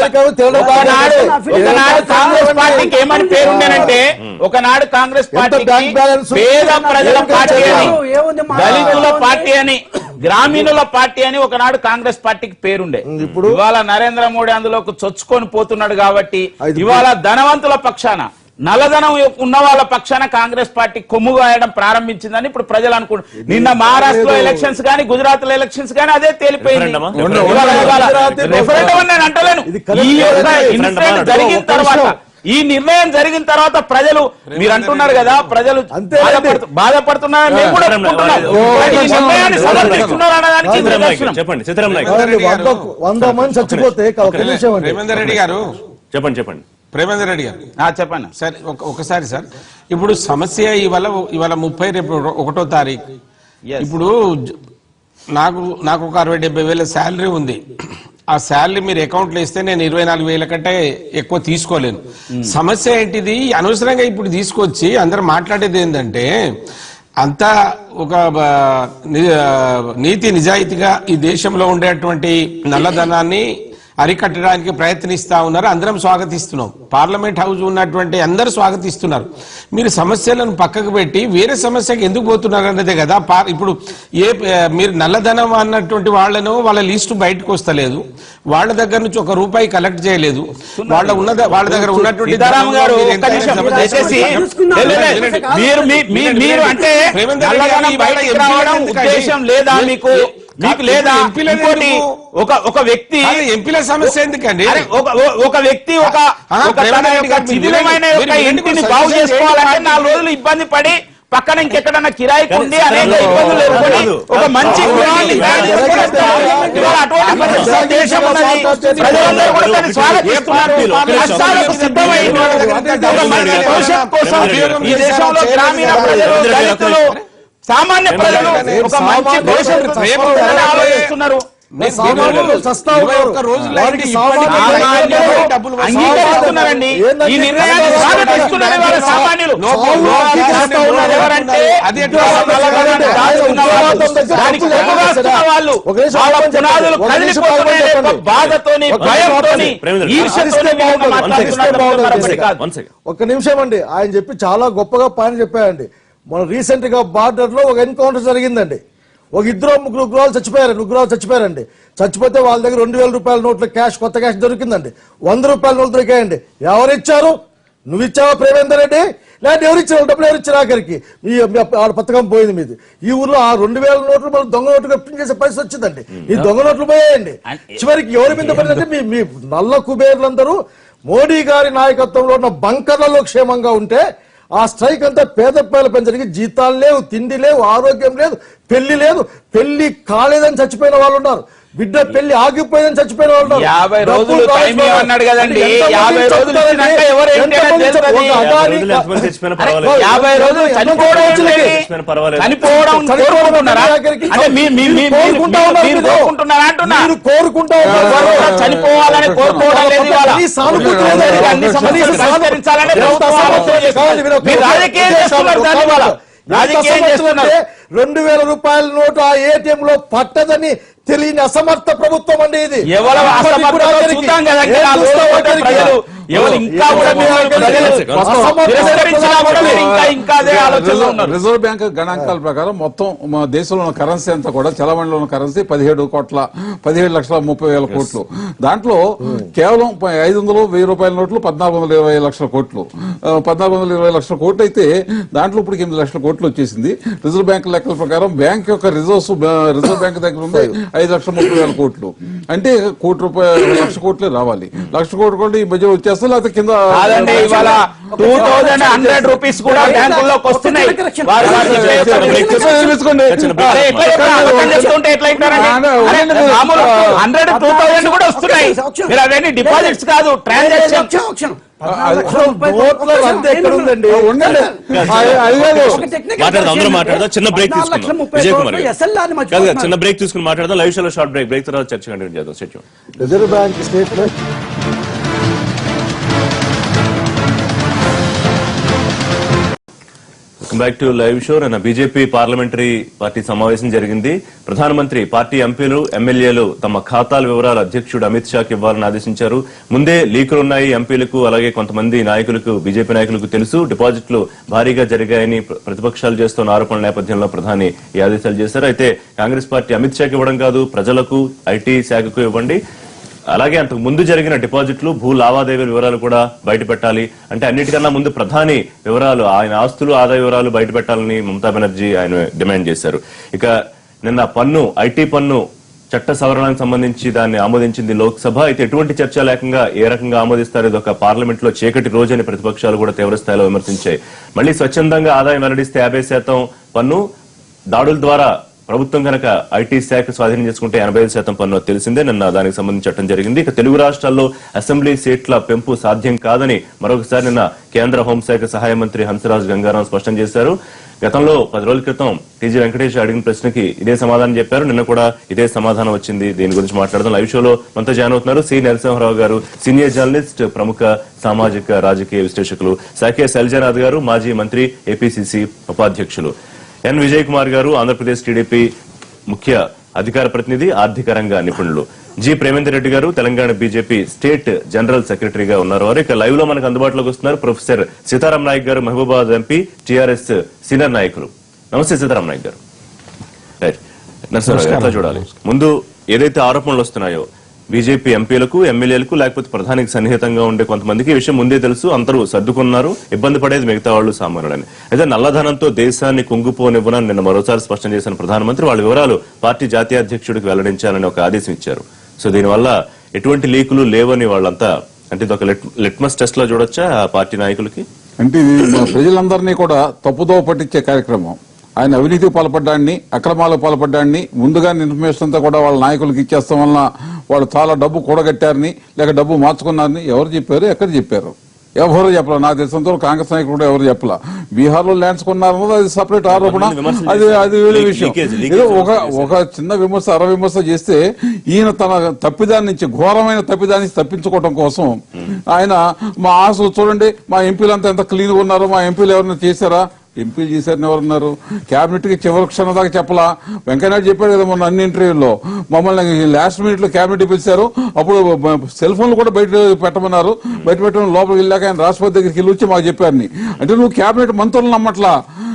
కాంగ్రెస్ పార్టీకి ఏమని పేరుండేనంటే ఒకనాడు కాంగ్రెస్ పార్టీ పేద ప్రజల పార్టీ అని, దళితుల పార్టీ అని, గ్రామీణుల పార్టీ అని ఒకనాడు కాంగ్రెస్ పార్టీకి పేరుండే. ఇప్పుడు ఇవాళ నరేంద్ర మోడీ అందులోకి చొచ్చుకొని పోతున్నాడు కాబట్టి ఇవాళ ధనవంతుల పక్షాన, నల్లధనం ఉన్న వాళ్ళ పక్షాన కాంగ్రెస్ పార్టీ కొమ్ము గాయడం ప్రారంభించిందని ఇప్పుడు ప్రజలు అనుకుంటున్నారు. నిన్న మహారాష్ట్రలో ఎలక్షన్స్ గానీ, గుజరాత్ లో ఎలక్షన్స్ గానీ అదే తేలిపోయింది. రెఫరెండం అని నేను అంటలేను. ఈ యొక్క ఇన్సిడెంట్ జరిగిన తర్వాత, ఈ నిర్ణయం జరిగిన తర్వాత ప్రజలు, మీరు అంటున్నారు కదా ప్రజలు బాధపడుతున్నారు, మేము కూడా చెప్పండి. సిద్ధరామ్ నాయక్ 100 మంది చచ్చిపోతే రేవంత్ రెడ్డి గారు చెప్పండి. ప్రేమేందర్ రెడ్డి గారు చెప్పండి సార్. ఒకసారి సార్, ఇప్పుడు సమస్య ఇవాళ 30, రేపు 1వ తారీఖు. ఇప్పుడు నాకు ఒక 60-70 వేల శాలరీ ఉంది. ఆ శాలరీ మీరు అకౌంట్లో ఇస్తే నేను 24,000 కంటే ఎక్కువ తీసుకోలేను. సమస్య ఏంటిది? అనవసరంగా ఇప్పుడు తీసుకొచ్చి అందరూ మాట్లాడేది ఏంటంటే అంతా ఒక నీతి నిజాయితీగా ఈ దేశంలో ఉండేటువంటి నల్లధనాన్ని అరికట్టడానికి ప్రయత్నిస్తా ఉన్నారు. అందరం స్వాగతిస్తున్నాం. పార్లమెంట్ హౌస్ ఉన్నటువంటి అందరూ స్వాగతిస్తున్నారు. మీరు సమస్యలను పక్కకు పెట్టి వేరే సమస్యకి ఎందుకు పోతున్నారు అన్నదే కదా. ఇప్పుడు మీరు నల్లధనం అన్నటువంటి వాళ్ళ లిస్టు బయటకు వస్తలేదు. వాళ్ళ దగ్గర నుంచి ₹1 కలెక్ట్ చేయలేదు. వాళ్ళ దగ్గర ఉన్నటువంటి మీకు లేదా ఒక వ్యక్తి ఎంపీల సమస్య ఎందుకండి? ఒక వ్యక్తి ఇంటిని బాగు చేసుకోవాలంటే 4 రోజులు ఇబ్బంది పడి పక్కన ఇంకెక్కడన్నా కిరాయికి ఉండి అనేక ఇబ్బందులు ఎదుర్కొని ఒక మంచి ఈ దేశంలో గ్రామీణ ప్రజలు, దళితులు, సామాన్య ప్రజలు ఒక మంచి ఆలోచిస్తున్నారు. అంగీకరిస్తున్నారండి. ఈ నిర్ణయాన్ని స్వాగతిస్తున్నారు వాళ్ళ సామాన్యులు. వాళ్ళు వాళ్ళ పునాదులు కదిలిపోతున్న బాధతోని, భయంతోని, ఒక్క నిమిషం అండి. ఆయన చెప్పి చాలా గొప్పగా పని చెప్పారండి. మన రీసెంట్ గా బార్డర్ లో ఒక ఎన్కౌంటర్ జరిగిందండి. ఒక 2-3 ఉగ్రవాళ్ళు చచ్చిపోయారండి. చచ్చిపోతే వాళ్ళ దగ్గర ₹2,000 నోట్ల క్యాష్, కొత్త క్యాష్ దొరికిందండి. ₹100 నోట్లు దొరికాయండి. ఎవరిచ్చారు? నువ్వు ఇచ్చావా ప్రేమేందర్ రెడ్డి? లేదంటే ఎవరిచ్చారు? డబ్బులు ఎవరిచ్చారు? ఆఖరికి ఆడ పథకం పోయింది మీది. ఈ ఊర్లో ఆ 2,000 నోట్లు మనం దొంగ నోట్లు ప్రింట్ చేసే పరిస్థితి వచ్చిందండి. ఈ దొంగ నోట్లు పోయాయండి. చివరికి ఎవరి మీద పడిందంటే మీ నల్ల కుబేర్లందరూ మోడీ గారి నాయకత్వంలో ఉన్న బంకర్లలో క్షేమంగా ఉంటే ఆ స్ట్రైక్ అంతా పేద పిల్లల పెంచడానికి జీతాలు లేవు, తిండి లేవు, ఆరోగ్యం లేదు, పెళ్లి లేదు, పెళ్లి కాలేదని చచ్చిపోయిన వాళ్ళు ఉన్నారు. బిడ్డ పెళ్లి ఆగిపోయిందని చచ్చిపోయిన వాళ్ళు ఉన్నారు. 50 రోజులు టైం అన్నాడు కదండి. 50 రోజులు చనిపోవాలని కోరుకోవడం లేదు. రాజకీయం చేస్తున్నారు. ₹2,000 నోటు ఆ ఏటీఎం లో పట్టదని తెలియని అసమర్థ ప్రభుత్వం అండి ఇది. రిజర్వ్ బ్యాంక్ గణాంకాల ప్రకారం మొత్తం మా దేశంలో ఉన్న కరెన్సీ అంతా కూడా చలమణిలో ఉన్న కరెన్సీ 17,30,000 కోట్లు. దాంట్లో కేవలం 500, ₹1,000 నోట్లు 1,420 లక్షల కోట్లు. 1,420 లక్షల కోట్లు అయితే దాంట్లో ఇప్పుడు 8 లక్షల కోట్లు వచ్చేసింది. రిజర్వ్ బ్యాంక్ లెక్కల ప్రకారం బ్యాంక్ యొక్క రిజర్వ్ బ్యాంక్ దగ్గర ఉంది 5,30,000 కోట్లు. అంటే ₹1,00,000 కోట్లే రావాలి. ₹1,00,000 ఈ మధ్య వచ్చేస్తే లేకపోతే కింద ₹2,100 కూడా బ్యాంకుల్లోకి వస్తున్నాయి. కూడా వస్తున్నాయి. మీరు అవన్నీ డిపాజిట్స్ కాదు, ట్రాన్సాక్షన్. మాట్లాడదాం. చిన్న బ్రేక్ తీసుకుందాం. విజయ్ కుమార్ చిన్న బ్రేక్ తీసుకుని మాట్లాడదాం. లైవ్ షోలో షార్ట్ బ్రేక్ తర్వాత చర్చ కంటిన్యూ చేద్దాం. Reserve bank statement back to live show. నిన్న బీజేపీ పార్లమెంటరీ పార్టీ సమావేశం జరిగింది. ప్రధానమంత్రి, పార్టీ ఎంపీలు, ఎమ్మెల్యేలు తమ ఖాతాల వివరాలు అధ్యక్షుడు అమిత్ షాకి ఇవ్వాలని ఆదేశించారు. ముందే లీకులున్నాయి ఎంపీలకు, అలాగే కొంతమంది నాయకులకు, బీజేపీ నాయకులకు తెలుసు. డిపాజిట్లు భారీగా జరిగాయని ప్రతిపక్షాలు చేస్తున్న ఆరోపణల నేపథ్యంలో ప్రధాని ఈ ఆదేశాలు చేశారు. అయితే కాంగ్రెస్ పార్టీ అమిత్ షాకి ఇవ్వడం కాదు, ప్రజలకు, ఐటీ శాఖకు ఇవ్వండి, అలాగే అంతకు ముందు జరిగిన డిపాజిట్లు, భూ లావాదేవీల వివరాలు కూడా బయట పెట్టాలి, అంటే అన్నిటికన్నా ముందు ప్రధాని వివరాలు, ఆయన ఆస్తులు, ఆదాయ వివరాలు బయట పెట్టాలని మమతా బెనర్జీ ఆయన డిమాండ్ చేశారు. ఇక నిన్న ఐటీ పన్ను చట్ట సవరణకు సంబంధించి దాన్ని ఆమోదించింది లోక్సభ. అయితే ఎటువంటి చర్చ లేకుండా ఏ రకంగా ఆమోదిస్తారు, ఇది ఒక పార్లమెంట్ లో చీకటి రోజని ప్రతిపక్షాలు కూడా తీవ్రస్థాయిలో విమర్శించాయి. మళ్లీ స్వచ్ఛందంగా ఆదాయం వెల్లడిస్తే 50% పన్ను, దాడుల ద్వారా ప్రభుత్వం కనుక ఐటీ శాఖ స్వాధీనం చేసుకుంటే 85% పన్ను తెలిసిందే. నిన్న దానికి సంబంధించి చట్టం జరిగింది. ఇక తెలుగు రాష్ట్రాల్లో అసెంబ్లీ సీట్ల పెంపు సాధ్యం కాదని మరొకసారి నిన్న కేంద్ర హోంశాఖ సహాయ మంత్రి హంసరాజ్ గంగారాం స్పష్టం చేశారు. గతంలో 10 రోజుల క్రితం టీజీ వెంకటేష్ అడిగిన ప్రశ్నకి ఇదే సమాధానం చెప్పారు. నిన్న కూడా ఇదే సమాధానం వచ్చింది. దీని గురించి మాట్లాడదాం. లైవ్ షోలో మనతో జాయిన్ అవుతున్నారు సి నరసింహారావు గారు, సీనియర్ జర్నలిస్ట్, ప్రముఖ సామాజిక రాజకీయ విశ్లేషకులు, సాకే శైలజానాథ్ గారు, మాజీ మంత్రి, ఏపీసీసీ ఉపాధ్యక్షులు, ఎన్ విజయ్ కుమార్ గారు, ఆంధ్రప్రదేశ్ టీడీపీ ముఖ్య అధికార ప్రతినిధి, ఆర్థిక రంగ నిపుణులు, జి ప్రేమేందర్ రెడ్డి గారు, తెలంగాణ బీజేపీ స్టేట్ జనరల్ సెక్రటరీగా ఉన్నారు. వారు ఇక లైవ్ లో మనకు అందుబాటులోకి వస్తున్నారు ప్రొఫెసర్ సీతారాం నాయక్ గారు, మహబూబాబాద్ ఎంపీ, టీఆర్ఎస్ సీనియర్ నాయకులు. నమస్తే సీతారాం నాయక్ గారు. రైట్ నరసింహారావు, ఎట్లా చూడాలి? ముందు ఏదైతే ఆరోపణలు వస్తున్నాయో బీజేపీ ఎంపీలకు, ఎమ్మెల్యేలకు, లేకపోతే ప్రధానికి సన్నిహితంగా ఉండే కొంతమందికి ఈ విషయం ముందే తెలుసు, అందరూ సర్దుకున్నారు, ఇబ్బంది పడేది మిగతా వాళ్ళు సామాన్యులని. అయితే నల్లధనంతో దేశాన్ని కుంగిపోనివ్వనని నిన్న మరోసారి స్పష్టం చేసిన ప్రధానమంత్రి వాళ్ళ వివరాలు పార్టీ జాతీయ అధ్యక్షుడికి వెల్లడించాలని ఒక ఆదేశం ఇచ్చారు. సో దీనివల్ల ఎటువంటి లీకులు లేవని వాళ్ళంతా, అంటే ఇది ఒక లిట్మస్ టెస్ట్ లో చూడొచ్చా ఆ పార్టీ నాయకులకి? అంటే ఇది ప్రజలందరినీ కూడా తప్పుదోవ పట్టించే కార్యక్రమం. ఆయన అవినీతి పాల్పడ్డాన్ని, అక్రమాలకు పాల్పడ్డాన్ని ముందుగా ఇన్ఫర్మేషన్ అంతా కూడా వాళ్ళ నాయకులకు ఇచ్చేస్తాం వలన వాళ్ళు చాలా డబ్బు కూడగట్టారని, లేక డబ్బు మార్చుకున్నారని ఎవరు చెప్పారు, ఎక్కడ చెప్పారు? ఎవరు చెప్పలా. నాకు తెలిసినంత కాంగ్రెస్ నాయకులు కూడా ఎవరు చెప్పలా. బీహార్ లో ల్యాండ్స్ కొన్నారన్నది అది సపరేట్ ఆరోపణ, అది వేరే విషయం. ఏదో ఒక చిన్న విమర్శ, విమర్శ చేస్తే ఈయన తన తప్పిదాన్ని నుంచి, ఘోరమైన తప్పిదాన్ని తప్పించుకోవడం కోసం ఆయన మా ఆశలు చూడండి, మా ఎంపీలంతా ఎంత క్లీన్ గా ఉన్నారో, మా ఎంపీలు ఎవరైనా చేశారా? ఎంపీలు చేశారని ఎవరున్నారు? క్యాబినెట్ కి చివరి క్షణం దాకా చెప్పలా. వెంకయ్యనాయుడు చెప్పాడు కదా మొన్న అన్ని ఇంటర్వ్యూల్లో, మమ్మల్ని లాస్ట్ మినిట్ లో క్యాబినెట్ పిలిచారు, అప్పుడు సెల్ ఫోన్లు కూడా బయట పెట్టమన్నారు, బయట పెట్టడం లోపలికి వెళ్ళాక ఆయన రాష్ట్రపతి దగ్గరికి వెళ్ళి వచ్చి మాకు చెప్పారని. అంటే నువ్వు క్యాబినెట్ మంత్రులు నమ్మట్లా,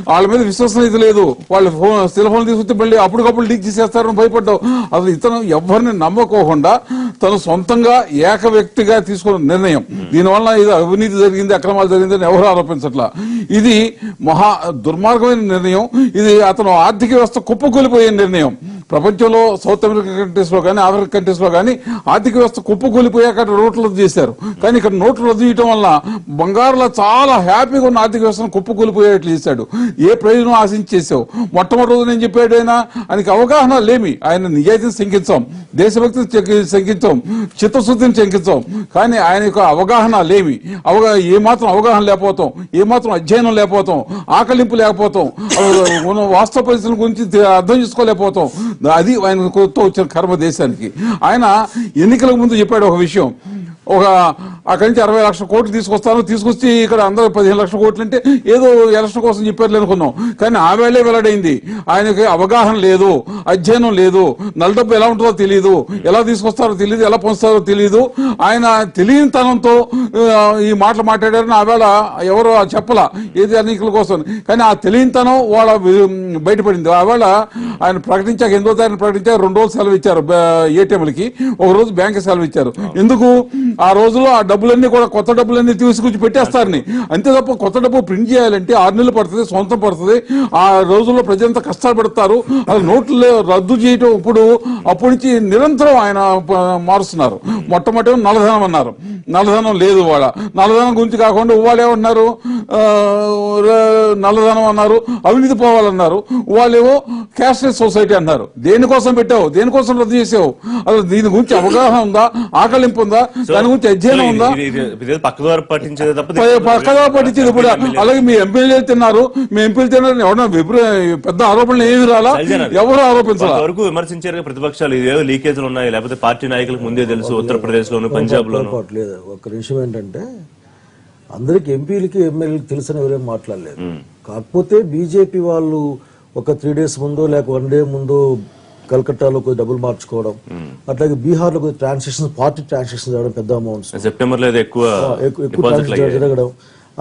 వాళ్ళ మీద విశ్వసనీయత లేదు, వాళ్ళు సెల్ ఫోన్ తీసుకొచ్చి మళ్ళీ అప్పటికప్పుడు లీక్ చేసేస్తారని భయపడ్డావు. అసలు ఇతను ఎవరిని నమ్మకోకుండా తను సొంతంగా ఏక వ్యక్తిగా తీసుకున్న నిర్ణయం, దీనివల్ల ఇది అవినీతి జరిగింది, అక్రమాలు జరిగిందని ఎవరు ఆరోపించట్లా. ఇది మహా దుర్మార్గమైన నిర్ణయం. ఇది అతను ఆర్థిక వ్యవస్థ కుప్పకూలిపోయే నిర్ణయం. ప్రపంచంలో సౌత్ అమెరికా కంట్రీస్ లో కానీ, ఆఫ్రికా కంట్రీస్ లో కానీ ఆర్థిక వ్యవస్థ కుప్పకూలిపోయాక నోట్లు రద్దు చేశారు. కానీ ఇక్కడ నోట్లు రద్దు చేయడం వల్ల బంగారులో చాలా హ్యాపీగా ఉన్న ఆర్థిక వ్యవస్థను కుప్పకూలిపోయేట్లు చేశాడు. ఏ ప్రయోజనం ఆశించి చేసావు? మొట్టమొదటి రోజు నేను చెప్పాడు ఆయనకి అవగాహన లేమి. ఆయన నిజాయితీని శంకించాం, దేశభక్తిని శంకించాం, చిత్తశుద్ధిని శంకించాం. కానీ ఆయన యొక్క అవగాహన లేమి, ఏమాత్రం అవగాహన లేకపోతాం, ఏమాత్రం అధ్యయనం లేకపోతాం, ఆకలింపు లేకపోతాం, వాస్తవ పరిస్థితుల గురించి అర్థం చేసుకోలేకపోతాం. అది ఆయన వచ్చిన కర్మ దేశానికి. ఆయన ఎన్నికలకు ముందు చెప్పాడు ఒక విషయం, అక్కడి నుంచి 60 లక్షల కోట్లు తీసుకొచ్చి ఇక్కడ అందరూ 15 లక్షల కోట్లు అంటే ఏదో ఎలక్షన్ కోసం చెప్పారు అనుకున్నాం. కానీ ఆ వేళే వెల్లడైంది ఆయనకి అవగాహన లేదు, అధ్యయనం లేదు, నల్ల డబ్బు ఎలా ఉంటుందో తెలియదు, ఎలా తీసుకొస్తారో తెలియదు, ఎలా పొందుతారో తెలియదు. ఆయన తెలియని తనంతో ఈ మాటలు మాట్లాడారని ఆ వేళ ఎవరు చెప్పలా ఏది ఎన్నికల కోసం. కానీ ఆ తెలియనితనం వాళ్ళ బయటపడింది. ఆ వేళ ఆయన ప్రకటించాక 8వ తారీఖు ప్రకటించాక 2 రోజులు సెలవు ఇచ్చారు ఏటీఎంలకి, 1 రోజు బ్యాంక్ సెలవు ఇచ్చారు. ఎందుకు? ఆ రోజులో ఆ డబ్బులన్నీ కూడా కొత్త డబ్బులన్నీ తీసుకొచ్చి పెట్టేస్తారని. అంతే తప్ప కొత్త డబ్బు ప్రింట్ చేయాలంటే 6 నెలలు పడుతుంది, సొంతం పడుతుంది. ఆ రోజుల్లో ప్రజలంతా కష్టాలు పడతారు. అది నోట్లు రద్దు చేయటం అప్పటి నుంచి నిరంతరం ఆయన మారుస్తున్నారు. మొట్టమొదటి నల్లధనం అన్నారు, నల్లధనం లేదు. నల్లధనం గురించి కాకుండా వాళ్ళేమన్నారు, నల్లధనం అన్నారు, అవినీతి పోవాలన్నారు. వాళ్ళేమో క్యాష్లెస్ సొసైటీ అన్నారు. దేనికోసం పెట్టావు? దేనికోసం రద్దు చేసావు? అసలు దీని గురించి అవగాహన ఉందా? ఆకలింపు ఉందా? దాని గురించి అధ్యయనం ఉందా? పక్కదారి పట్టించేది తప్ప పక్కదారి పట్టించేది కూడా. అలాగే మీ ఎంపీలు తిన్నారు, మీ ఎంపీలు తిన్నారు, ఎవరైనా పెద్ద ఆరోపణలు ఏమి రాలా, ఎవరు ఆరోపించాలి వరకు విమర్శించారు ప్రతిపక్షాలు. ఇదేవో లీకేజీలు ఉన్నాయి, లేకపోతే పార్టీ నాయకులకు ముందే తెలుసు, ఉత్తరప్రదేశ్ లోను, పంజాబ్ లోను. లేదు, ఒక విషయం ఏంటంటే అందరికి ఎంపీలకి ఎమ్మెల్యేలకు తెలిసిన ఎవరేం మాట్లాడలేదు. కాకపోతే బీజేపీ వాళ్ళు ఒక 3 days ముందో లేక 1 day ముందో కలకట్టాలో కొద్ది డబ్బులు మార్చుకోవడం, అట్లాగే బీహార్ లో కొద్ది ట్రాన్సాక్షన్, పార్టీ ట్రాన్సాక్షన్ జరగడం, పెద్ద అమౌంట్స్ సెప్టెంబర్ లో ఎక్కువ జరగడం,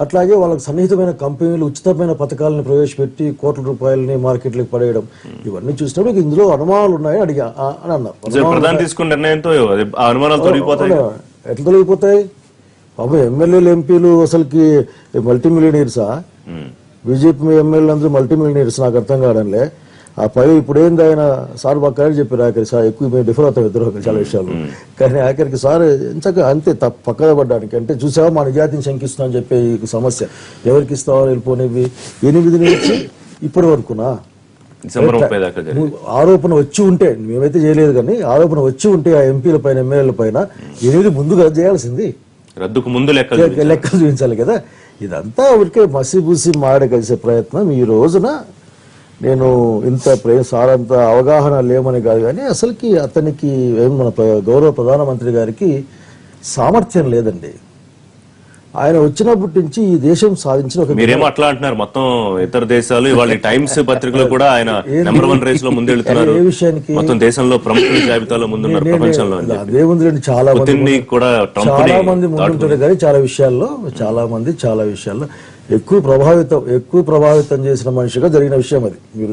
అట్లాగే వాళ్ళకి సన్నిహితమైన కంపెనీలు ఉచితమైన పథకాలను ప్రవేశపెట్టి కోట్ల రూపాయలని మార్కెట్లకు పడేయడం, ఇవన్నీ చూసినప్పుడు ఇందులో అనుమానాలు ఉన్నాయని అని అన్నారు. ప్రధాని తీసుకున్న నిర్ణయంతో అనుమానాలు తొలగిపోతాయి. ఎట్లా తొలగిపోతాయి? పాపం ఎమ్మెల్యేలు, ఎంపీలు అసలుకి మల్టీ మిలియనీర్సా? బీజేపీ ఎమ్మెల్యేలు అందరూ మల్టీ మిలియనీర్స్. నాకు అర్థం కావడంలే. ఆ పై ఇప్పుడు ఏంది ఆయన సార్ బాగా చెప్పారు, ఆఖరి సార్ ఎక్కువ డిఫర్ అవుతాం ఇద్దరు చాలా విషయాలు. కానీ ఆఖరికి సార్ ఎంచక అంతే పక్కన పడ్డానికి, అంటే చూసావా మా నిజాతిని శంకిస్తున్నా అని చెప్పే ఈ సమస్య ఎవరికి ఇస్తావో వెళ్ళిపోనేవి 8 నుంచి ఇప్పటి వరకునా ఆరోపణ వచ్చి ఉంటే, మేమైతే చేయలేదు కానీ ఆరోపణ వచ్చి ఉంటే ఆ ఎంపీల పైన, ఎమ్మెల్యేల పైన 8 ముందుగా చేయాల్సింది. రద్దుకు ముందు లెక్కలు లెక్కలు చూపించాలి కదా. ఇదంతా ఊరికే మసిబూసి మాడ కలిసే ప్రయత్నం. ఈ రోజున నేను ఇంత సారంత అవగాహన లేమని కాదు, కానీ అసలుకి అతనికి మన గౌరవ ప్రధానమంత్రి గారికి సామర్థ్యం లేదండి. ఆయన వచ్చినప్పటి నుంచి ఈ దేశం సాధించిన ఒక మీరేమో అట్లా అంటున్నారు, మొత్తం ఇతర దేశాలు ఇవాళ టైమ్స్ పత్రికలో కూడా ఆయన నెంబర్ 1 రేస్ లో ముందెళ్తున్నారు. ఏ విషయానికి మొత్తం దేశంలో ప్రముఖుల జాబితాలో ముందున్నారు ప్రపంచంలో. అదేముంది, చాలా మంది కూడా ముందుంటారు, కానీ చాలా విషయాల్లో ఎక్కువ ప్రభావితం చేసిన మనిషిగా జరిగిన విషయం అది. మీరు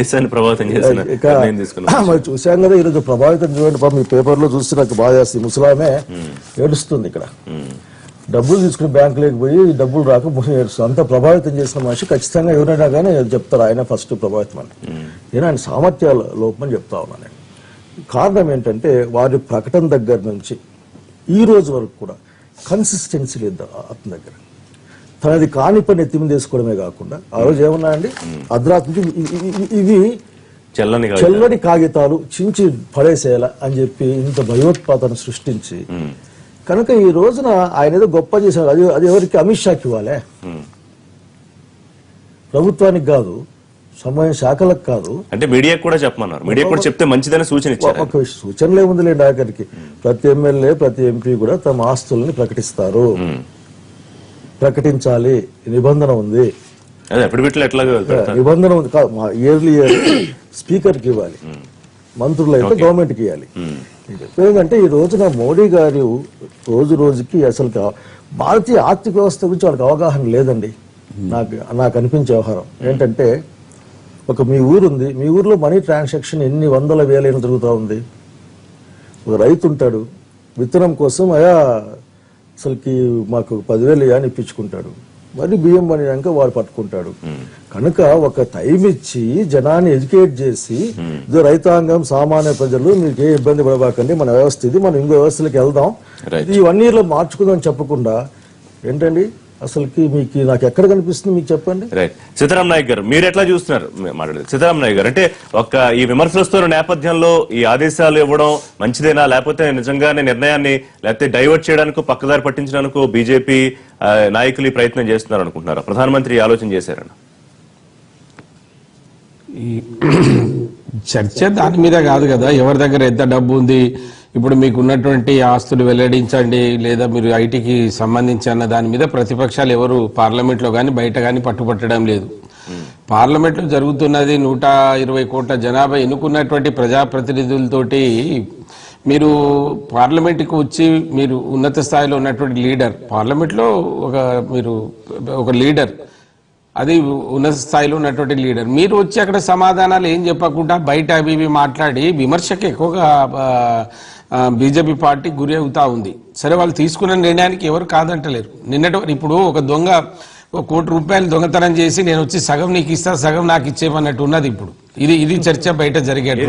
దేశాన్ని ప్రభావితం చేసిన మరి చూసాం కదా ఈరోజు. ప్రభావితం చూడండి, మీ పేపర్ లో చూస్తే నాకు బాగా చేస్తుంది. ముసలామే ఏడుస్తుంది ఇక్కడ, డబ్బులు తీసుకుని బ్యాంకులోకి పోయి డబ్బులు రాక ఏడుస్తుంది. అంత ప్రభావితం చేసిన మనిషి ఖచ్చితంగా ఎవరైనా కానీ చెప్తారు ఆయన ఫస్ట్ ప్రభావితం అని. నేను ఆయన సామర్థ్యాల లోపమని చెప్తా ఉన్నాను. కారణం ఏంటంటే వారి ప్రకటన దగ్గర నుంచి ఈ రోజు వరకు కూడా కన్సిస్టెన్సీ లేదు అతని దగ్గర. తనది కాని పని ఎత్తి మీద వేసుకోవడమే కాకుండా ఆ రోజు ఏమన్నా అండి, అర్ధరాత్రికి ఇవి చల్లని కాగితాలు చించి పడేసేయాల అని చెప్పి ఇంత భయోత్పాదన సృష్టించి, కనుక ఈ రోజున ఆయన ఏదో గొప్ప చేశారు. అది ఎవరికి? అమిత్ షాకి ఇవ్వాలే, ప్రభుత్వానికి కాదు, సమయ శాఖలకు కాదు. అంటే మీడియా కూడా చెప్పమన్నారు, మీడియా కూడా చెప్తే మంచిదని సూచన ఇచ్చారు. ఒక సూచనలే ఉందిలేండి ఆఖరికి. ప్రతి ఎమ్మెల్యే ప్రతి ఎంపీ కూడా తమ ఆస్తుల్ని ప్రకటిస్తారు, ప్రకటించాలి, నిబంధన ఉంది. నిబంధన ఉంది కాదు, ఇయర్లీ స్పీకర్కి ఇవ్వాలి, మంత్రులు అయితే గవర్నమెంట్కి ఇవ్వాలి. ఎందుకంటే ఈ రోజున మోడీ గారు రోజుకి అసలు భారతీయ ఆర్థిక వ్యవస్థ గురించి వాళ్ళకి అవగాహన లేదండి. నాకు అనిపించే వ్యవహారం ఏంటంటే, మీ ఊరు ఉంది, మీ ఊర్లో మనీ ట్రాన్సాక్షన్ ఎన్ని వందల వేలైనా జరుగుతూ ఉంది. ఒక రైతు ఉంటాడు, విత్తనం కోసం అసలుకి మాకు 10,000 అని ఇప్పించుకుంటాడు, మరి బియ్యం పడినాక వాడు పట్టుకుంటాడు. కనుక ఒక టైం ఇచ్చి జనాన్ని ఎడ్యుకేట్ చేసి, రైతాంగం సామాన్య ప్రజలు మీకు ఏ ఇబ్బంది పడబాకండి, మన వ్యవస్థ ఇది, మనం ఇంకో వ్యవస్థలకు వెళ్దాం, ఈ 1 year లో మార్చుకుందాం చెప్పకుండా ఏంటండి అసలుకి నాకు ఎక్కడ కనిపిస్తుంది మీకు చెప్పండి. రైట్. సీతారాం నాయక్ గారు, మీరు ఎట్లా చూస్తున్నారు మాట్లాడేది? సీతారాం నాయక్ గారు, అంటే ఈ విమర్శలు వస్తున్న నేపథ్యంలో ఈ ఆదేశాలు ఇవ్వడం మంచిదేనా, లేకపోతే నిజంగానే నిర్ణయాన్ని లేకపోతే డైవర్ట్ చేయడానికి పక్కదారి పట్టించడానికి బీజేపీ నాయకులు ఈ ప్రయత్నం చేస్తున్నారు అనుకుంటున్నారా? ప్రధానమంత్రి ఆలోచన చేశారని ఈ చర్చ దాని మీద కాదు కదా, ఎవరి దగ్గర ఎంత డబ్బు ఉంది, ఇప్పుడు మీకు ఉన్నటువంటి ఆస్తులు వెల్లడించండి, లేదా మీరు ఐటీకి సంబంధించి అన్న దాని మీద ప్రతిపక్షాలు ఎవరు పార్లమెంట్లో కానీ బయట కానీ పట్టుపట్టడం లేదు. పార్లమెంట్లో జరుగుతున్నది 120 కోట్ల జనాభా ఎన్నుకున్నటువంటి ప్రజాప్రతినిధులతోటి. మీరు పార్లమెంట్కి వచ్చి మీరు ఉన్నత స్థాయిలో ఉన్నటువంటి లీడర్, పార్లమెంట్లో మీరు ఒక లీడర్, అది ఉన్నత స్థాయిలో ఉన్నటువంటి లీడర్, మీరు వచ్చి అక్కడ సమాధానాలు ఏం చెప్పకుండా బయట అవి మాట్లాడి విమర్శకు ఎక్కువగా బీజేపీ పార్టీ గురి అవుతా ఉంది. సరే, వాళ్ళు తీసుకున్న నిర్ణయానికి ఎవరు కాదంటలేరు. ఇప్పుడు ఒక దొంగ ₹1 కోటి దొంగతనం చేసి నేను వచ్చి సగం నీకు ఇస్తా సగం నాకు ఇచ్చేయమన్నట్టు ఉన్నది. ఇప్పుడు ఇది చర్చ బయట జరిగేది.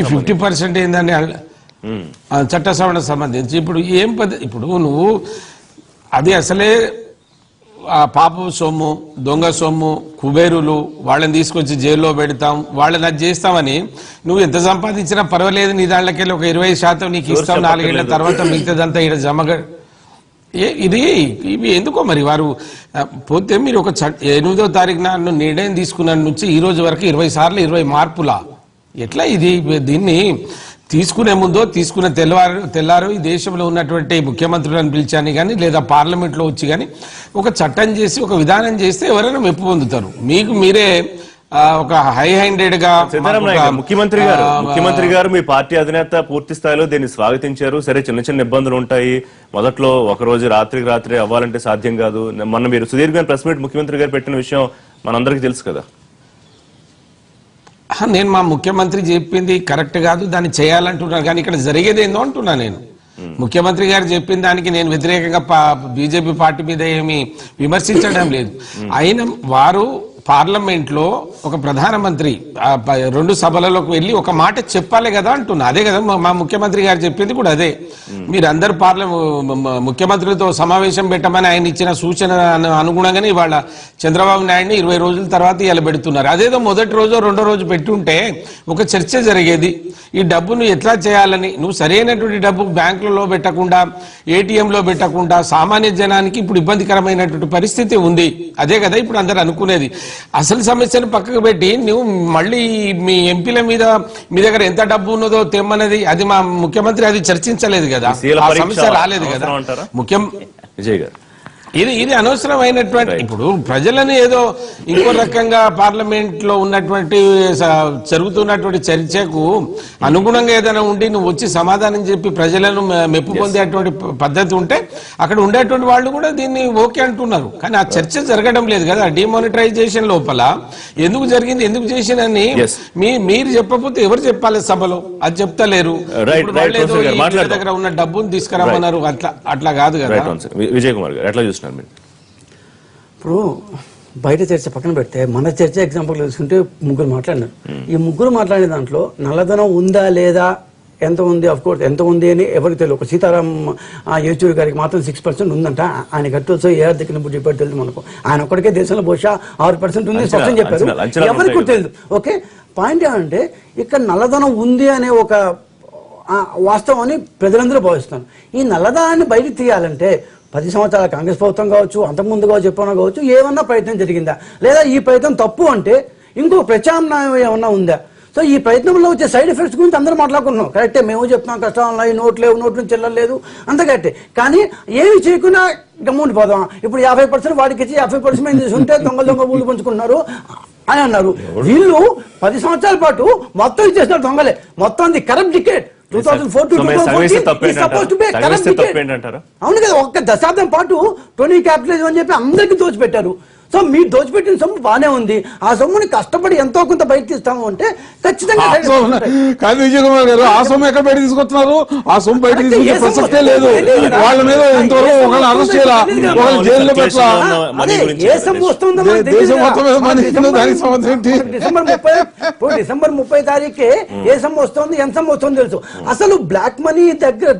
ఈ 50% ఏందని చట్ట సవరణ సంబంధించి ఇప్పుడు ఇప్పుడు నువ్వు అది అసలే పాప సొమ్ము, దొంగ సొమ్ము, కుబేరులు, వాళ్ళని తీసుకొచ్చి జైల్లో పెడతాం, వాళ్ళని అది చేస్తామని నువ్వు ఎంత సంపాదించినా పర్వాలేదు, నీ దాంట్లోకెళ్ళి ఒక 20% నీకు ఇస్తాం, 4 ఏళ్ల తర్వాత మిగతాదంతా ఇక్కడ జమగ. ఇవి ఎందుకో మరి వారు పోతే మీరు ఒక 8వ తారీఖు నాడు నిర్ణయం తీసుకున్న నుంచి ఈ రోజు వరకు 20 సార్లు 20 మార్పులా? ఎట్లా ఇది? దీన్ని తీసుకునే ముందో తీసుకున్న తెల్లారు ఈ దేశంలో ఉన్నటువంటి ముఖ్యమంత్రులను పిలిచాని కానీ లేదా పార్లమెంట్లో వచ్చి కానీ ఒక చట్టం చేసి ఒక విధానం చేస్తే ఎవరైనా మెప్పు పొందుతారు. మీకు మీరే ఒక హై హ్యాండెడ్ గా. ముఖ్యమంత్రి గారు మీ పార్టీ అధినేత పూర్తి స్థాయిలో దీన్ని స్వాగతించారు. సరే, చిన్న ఇబ్బందులు ఉంటాయి, మొదట్లో ఒక రోజు రాత్రి అవ్వాలంటే సాధ్యం కాదు. మొన్న మీరు సుదీర్ఘ ప్రెస్ మీట్ ముఖ్యమంత్రి గారు పెట్టిన విషయం మనందరికీ తెలుసు కదా. నేను మా ముఖ్యమంత్రి చెప్పింది కరెక్ట్ కాదు, దాన్ని చేయాలంటున్నాను, కానీ ఇక్కడ జరిగేది ఏందో అంటున్నా. నేను ముఖ్యమంత్రి గారు చెప్పిన దానికి నేను వ్యతిరేకంగా బీజేపీ పార్టీ మీద ఏమి విమర్శించడం లేదు. అయినా వారు పార్లమెంట్ లో ఒక ప్రధానమంత్రి రెండు సభలలోకి వెళ్ళి ఒక మాట చెప్పాలి కదా అంటున్నా. అదే కదా మా ముఖ్యమంత్రి గారు చెప్పింది కూడా అదే. మీరందరూ ముఖ్యమంత్రులతో సమావేశం పెట్టమని ఆయన ఇచ్చిన సూచన అనుగుణంగానే ఇవాళ చంద్రబాబు నాయుడిని 20 రోజుల తర్వాత ఇలా పెడుతున్నారు. అదేదో మొదటి రోజు రెండో రోజు పెట్టుంటే ఒక చర్చ జరిగేది. ఈ డబ్బును ఎట్లా చేయాలని, నువ్వు సరైనటువంటి డబ్బు బ్యాంకులలో పెట్టకుండా ఏటీఎంలో పెట్టకుండా సామాన్య జనానికి ఇప్పుడు ఇబ్బందికరమైనటువంటి పరిస్థితి ఉంది. అదే కదా ఇప్పుడు అందరు అనుకునేది. అసలు సమస్యను పక్కకు పెట్టి నువ్వు మళ్ళీ మీ ఎంపీల మీద మీ దగ్గర ఎంత డబ్బు ఉన్నదో తెమ్మన్నది అది మా ముఖ్యమంత్రి అది చర్చించలేదు కదా, ఆ సమస్య రాలేదు కదా. ముఖ్యం విజయ్ గారు ఇది అనవసరమైనటువంటి, ఇప్పుడు ప్రజలను ఏదో ఇంకో రకంగా పార్లమెంట్ లో ఉన్నటువంటి జరుగుతున్నటువంటి చర్చకు అనుగుణంగా ఏదైనా ఉండి నువ్వు వచ్చి సమాధానం చెప్పి ప్రజలను మెప్పు పొందేటువంటి పద్ధతి ఉంటే అక్కడ ఉండేటువంటి వాళ్ళు కూడా దీన్ని ఓకే అంటున్నారు. కానీ ఆ చర్చ జరగడం లేదు కదా. డిమానిటైజేషన్ లోపల ఎందుకు జరిగింది, ఎందుకు చేసినని మీరు చెప్పకపోతే ఎవరు చెప్పాలి సభలో? అది చెప్తలేరు. దగ్గర ఉన్న డబ్బును తీసుకురమ్మన్నారు. అట్లా కాదు కదా. విజయ్ కుమార్ గారు ఎట్లా చూస్తున్నారు? ఇప్పుడు బయట చర్చ పక్కన పెడితే మన చర్చ ఎగ్జాంపుల్ తీసుకుంటే ముగ్గురు మాట్లాడినారు. ఈ ముగ్గురు మాట్లాడే దాంట్లో నల్లధనం ఉందా లేదా, ఎంత ఉంది, అఫ్ కోర్స్ ఎంత ఉంది అని ఎవరికి తెలియదు. ఒక సీతారాం యేచూరి గారికి మాత్రం 6% ఉందంట. ఆయన కట్టొచ్చు ఏ ఆర్థిక నిపుణుడు చెప్పారు తెలియదు మనకు. ఆయన ఒక్కడికే దేశంలో బహుశా 6% ఉంది స్పష్టం చెప్పారు, ఎవరికి తెలియదు. ఓకే, పాయింట్ ఏమంటే ఇక్కడ నల్లధనం ఉంది అనే ఒక వాస్తవం అని ప్రజలందరూ భావిస్తున్నారు. ఈ నల్లధనాన్ని బయటకు తీయాలంటే 10 సంవత్సరాల కాంగ్రెస్ ప్రభుత్వం కావచ్చు, అంతకుముందు చెప్పడం కావచ్చు, ఏమన్నా ప్రయత్నం జరిగిందా, లేదా ఈ ప్రయత్నం తప్పు అంటే ఇంకో ప్రత్యామ్నాయం ఏమన్నా ఉందా? సో ఈ ప్రయత్నంలో వచ్చే సైడ్ ఎఫెక్ట్స్ గురించి అందరూ మాట్లాడుకుంటున్నాం. కరెక్టే, మేము చెప్తున్నాం కష్టాలు ఉన్నాయి, నోట్లు లేవు, నోట్లు చెల్లలేదు, అంత కరెక్టే. కానీ ఏమి చేయకుండా గమ్ముండి పోదాం. ఇప్పుడు 50% వాడికి ఇచ్చి 50% మేము తీసుకుంటే దొంగ ఊళ్ళు పంచుకుంటున్నారు అని అన్నారు. వీళ్ళు 10 సంవత్సరాల పాటు మొత్తం ఇచ్చేసినారు దొంగలే. మొత్తం ది కరప్ట్ డికేట్ 2004 to 2014 అవును కదా. ఒక్క దశాబ్దం పాటు టోనీ క్యాపిటలిజం అని చెప్పి అందరికీ దోచిపెట్టారు. సో మీరు దోచిపెట్టిన సొమ్ము బానే ఉంది, ఆ సొమ్ముని కష్టపడి ఎంతో కొంత బయట తీస్తాము అంటే ఖచ్చితంగా. కానీ విజయ్ కుమార్ గారు ఆ సొమ్ము ఎక్కడ బయట తీసుకొస్తున్నారు? ఆ సొమ్ము బయట తీసుకొచ్చే ప్రసక్తే లేదు. వాళ్ళ మీద ఇంతవరకు ఒకళ్ళు అరెస్ట్ చేయాలా, ఒకళ్ళు జైల్లో పెట్టాలా? ఏ సొమ్ము వస్తుందో డిసెంబర్ 30 తారీఖే ఏ సొమ్ము వస్తుంది, ఎంత సొమ్ము వస్తుందో తెలుసు. అసలు బ్లాక్ మనీ దగ్గర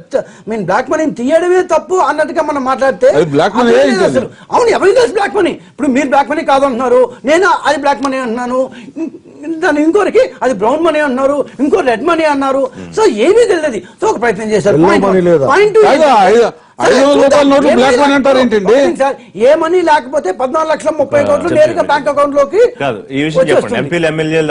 బ్లాక్ మనీని తీయడమే తప్పు అన్నట్టుగా మనం మాట్లాడితే అసలు అవును ఎవరికి తెలుసు బ్లాక్ మనీ? ఇప్పుడు మీరు బ్లాక్ మనీ కాదంటున్నారు, నేను అది బ్లాక్ మనీ అంటున్నాను, దాని ఇంకోరికి అది బ్రౌన్ మనీ అన్నారు, ఇంకో రెడ్ మనీ అన్నారు. సో ఏమీ తెలియదు. సో ఒక ప్రయత్నం చేశారు. ఏ మనీ లేకపోతే 14,30,00,000 నేరుగా బ్యాంక్ అకౌంట్ లోకి. ఎంపీలు ఎమ్మెల్యేలు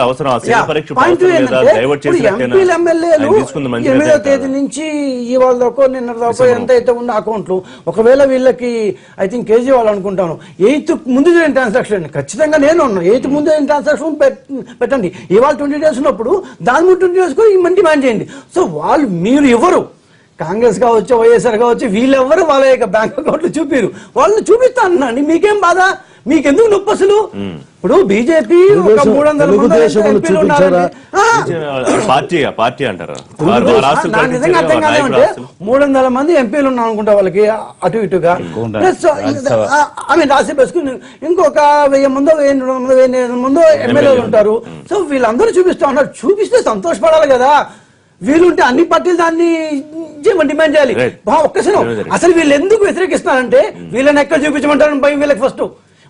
8వ తేదీ నుంచి ఇవాళ దాకా నిన్న దాకా ఎంత అయితే ఉన్న అకౌంట్లు, ఒకవేళ వీళ్ళకి ఐ థింక్ కేజ్రీవాల్ అనుకుంటాను 8th ముందు జరిగిన ట్రాన్సాక్షన్ ఖచ్చితంగా నేను ఉన్నాను. 8th ముందు జరిగిన ట్రాన్సాక్షన్ పెట్టండి. ఇవాళ 20 days ఉన్నప్పుడు దాని 20 days ఈ మనీ డిమాండ్ చేయండి. సో వాళ్ళు మీరు ఎవరు, కాంగ్రెస్ కావచ్చు, వైఎస్ఆర్ కావచ్చు, వీళ్ళెవ్వరు వాళ్ళ యొక్క బ్యాంక్ అకౌంట్లు చూపిరు. వాళ్ళని చూపిస్తా అన్నాండి, మీకేం బాధ, మీకెందుకు నొప్పి అసలు? ఇప్పుడు బీజేపీ 300 మంది ఎంపీలు ఉన్నారు అనుకుంటా వాళ్ళకి అటు ఇటుగా. రాసి పెట్టుకుని ఇంకొక 1000 మందో 1000 మందో ఎమ్మెల్యేలు ఉంటారు. సో వీళ్ళందరూ చూపిస్తా ఉన్నారు. చూపిస్తే సంతోషపడాలి కదా. వీళ్ళుంటే అన్ని పార్టీలు దాన్ని డిమాండ్ చేయాలి. ఒక్కసారి అసలు వీళ్ళు ఎందుకు వ్యతిరేకిస్తున్నారంటే వీళ్ళని ఎక్కడ చూపించమంటారు భయం వీళ్ళకి. ఫస్ట్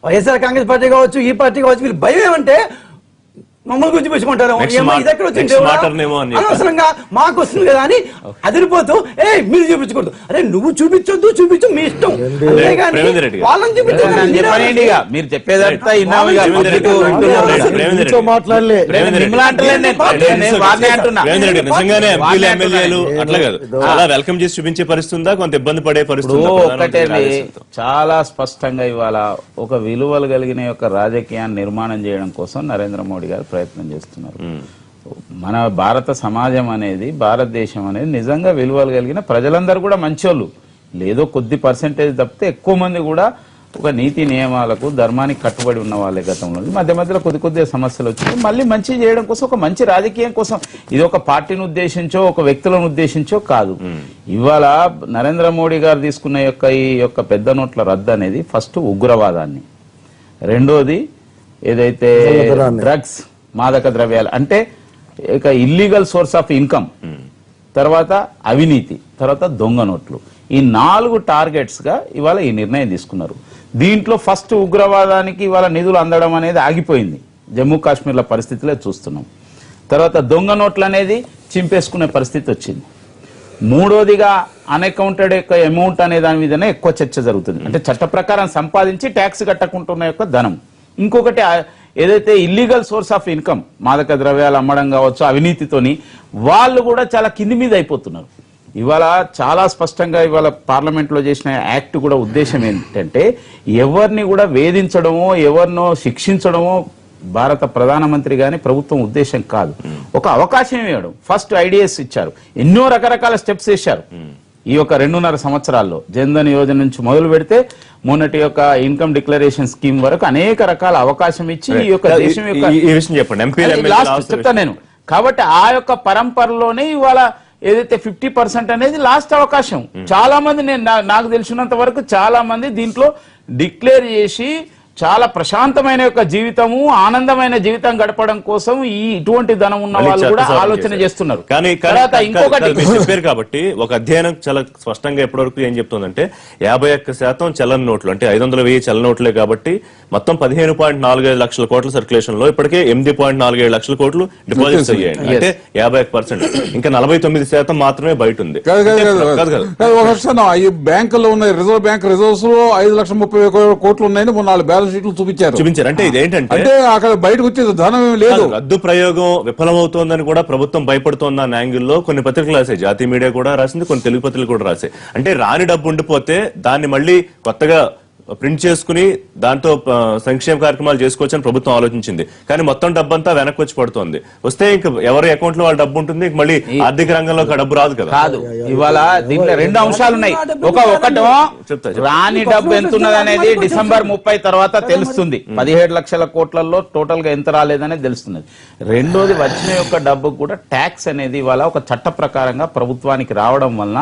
వైఎస్ఆర్ కాంగ్రెస్ పార్టీ కావచ్చు, ఈ పార్టీ కావచ్చు, వీళ్ళు భయం ఏమంటే మమ్మల్ని గురించి పెట్టుకుంటారు. అనవసరంగా మాకు వస్తుంది కదా అని అదిరిపోతూ మీరు చూపించకూడదు. అరే నువ్వు చూపించొద్దు, చూపించు మీ ఇష్టం. వాళ్ళని మీరు చెప్పేదంతా వెల్కమ్ చేసి చూపించే పరిస్థితుందా, కొంత ఇబ్బంది పడే పరిస్థితి? ఒకటే చాలా స్పష్టంగా ఇవాళ ఒక విలువలు కలిగిన యొక్క రాజకీయాన్ని నిర్మాణం చేయడం కోసం నరేంద్ర మోడీ గారు ప్రయత్నం చేస్తున్నారు. మన భారత సమాజం అనేది, భారతదేశం అనేది నిజంగా విలువలు కలిగిన ప్రజలందరూ కూడా మంచోళ్ళు, లేదో కొద్ది పర్సెంటేజ్ తప్పితే ఎక్కువ మంది కూడా ఒక నీతి నియమాలకు, ధర్మానికి కట్టుబడి ఉన్న వాళ్ళే. గతంలో మధ్య మధ్యలో కొద్ది సమస్యలు వచ్చాయి. మళ్ళీ మంచి చేయడం కోసం, ఒక మంచి రాజకీయం కోసం, ఇది ఒక పార్టీని ఉద్దేశించో ఒక వ్యక్తులను ఉద్దేశించో కాదు. ఇవాళ నరేంద్ర మోడీ గారు తీసుకున్న ఈ యొక్క పెద్ద నోట్ల రద్దు అనేది ఫస్ట్ ఉగ్రవాదాన్ని, రెండోది ఏదైతే డ్రగ్స్, మాదక ద్రవ్యాలు, అంటే ఇక ఇల్లీగల్ సోర్స్ ఆఫ్ ఇన్కమ్, తర్వాత అవినీతి, తర్వాత దొంగ నోట్లు, ఈ 4 టార్గెట్స్ గా ఇవాళ ఈ నిర్ణయం తీసుకున్నారు. దీంట్లో ఫస్ట్ ఉగ్రవాదానికి ఇవాళ నిధులు అందడం అనేది ఆగిపోయింది, జమ్మూ కాశ్మీర్ల పరిస్థితిలో చూస్తున్నాం. తర్వాత దొంగ నోట్లు అనేది చింపేసుకునే పరిస్థితి వచ్చింది. మూడోదిగా అన్అకౌంటెడ్ యొక్క అమౌంట్ అనే దాని మీదనే ఎక్కువ చర్చ జరుగుతుంది, అంటే చట్ట ప్రకారం సంపాదించి ట్యాక్స్ కట్టకుంటున్న యొక్క ధనం. ఇంకొకటి ఏదైతే ఇల్లీగల్ సోర్స్ ఆఫ్ ఇన్కమ్, మాదక ద్రవ్యాలు అమ్మడం కావచ్చు, అవినీతితోని వాళ్ళు కూడా చాలా కింది మీద అయిపోతున్నారు. ఇవాళ చాలా స్పష్టంగా ఇవాళ పార్లమెంట్ లో చేసిన యాక్ట్ కూడా ఉద్దేశం ఏంటంటే ఎవరిని కూడా వేధించడమో ఎవరినో శిక్షించడమో భారత ప్రధానమంత్రి గాని ప్రభుత్వం ఉద్దేశం కాదు. ఒక అవకాశం ఇవ్వడం. ఫస్ట్ ఐడియాస్ ఇచ్చారు, ఎన్నో రకరకాల స్టెప్స్ వేశారు ఈ యొక్క 2.5 సంవత్సరాల్లో. జన్ధన్ యోజన నుంచి మొదలు పెడితే మొన్నటి యొక్క ఇన్కమ్ డిక్లరేషన్ స్కీమ్ వరకు అనేక రకాల అవకాశం ఇచ్చి ఈ యొక్క దేశం యొక్క ఈ విషయం చెప్పండి. లాస్ట్ చెప్తా నేను. కాబట్టి ఆ యొక్క పరంపరలోనే ఇవాళ ఏదైతే 50% అనేది లాస్ట్ అవకాశం. చాలా మంది నాకు తెలిసినంత వరకు చాలా మంది దీంట్లో డిక్లేర్ చేసి చాలా ప్రశాంతమైన యొక్క జీవితము, ఆనందమైన జీవితం గడపడం కోసం ఈ ఇటువంటి ధనం ఉన్న వాళ్ళు కూడా ఆలోచన చేస్తున్నారు. కానీ ఇంకొకటి చెప్పారు కాబట్టి ఒక అధ్యయనం చాలా స్పష్టంగా ఎప్పటివరకు ఏం చెప్తుందంటే 51% చలన నోట్లు, అంటే 500,000 చలన నోట్లే కాబట్టి మొత్తం 15.45 లక్షల కోట్ల సర్క్యులేషన్ లో ఇప్పటికే 8.47 లక్షల కోట్లు డిపాజిట్స్ అయ్యాయి, అంటే 51%. ఇంకా 49% మాత్రమే బయట ఉంది. ఈ బ్యాంకులో ఉన్న రిజర్వ్ బ్యాంక్ రిజర్వ్స్ లో 5,30,000 కోట్లు ఉన్నాయని మొన్న బ్యాలెన్స్ షీట్లు చూపించారు. అంటే ఇదేంటంటే అంటే అక్కడ బయటకు వచ్చేది ధనం ఏమి లేదు. రద్దు ప్రయోగం విఫలమవుతోందని కూడా ప్రభుత్వం భయపడుతోంది అన్న యాంగిల్లో కొన్ని పత్రికలు రాశాయి, జాతీయ మీడియా కూడా రాసింది, కొన్ని తెలుగు పత్రికలు కూడా రాశాయి. అంటే రాని డబ్బు ఉండిపోతే దాన్ని మళ్ళీ కొత్తగా ప్రింట్ చేసుకుని దాంతో సంక్షేమ కార్యక్రమాలు చేసుకోవచ్చని ప్రభుత్వం ఆలోచించింది. కానీ మొత్తం డబ్బంతా వెనక్కి వచ్చి పడుతోంది. వస్తే ఇంక ఎవరి అకౌంట్ లో వాళ్ళ డబ్బు ఉంటుంది, మళ్ళీ ఆర్థిక రంగంలో డబ్బు రాదు కదా. కాదు, ఇవాళ దీంట్లో 2 అంశాలు ఉన్నాయి. ఒకటో రాని డబ్బు ఎంత ఉన్నది అనేది December 30 తర్వాత తెలుస్తుంది. 17 లక్షల కోట్లలో టోటల్ గా ఎంత రాలేదనేది తెలుస్తుంది. రెండోది వచ్చిన యొక్క డబ్బు కూడా ట్యాక్స్ అనేది ఇవాళ ఒక చట్ట ప్రకారంగా ప్రభుత్వానికి రావడం వలన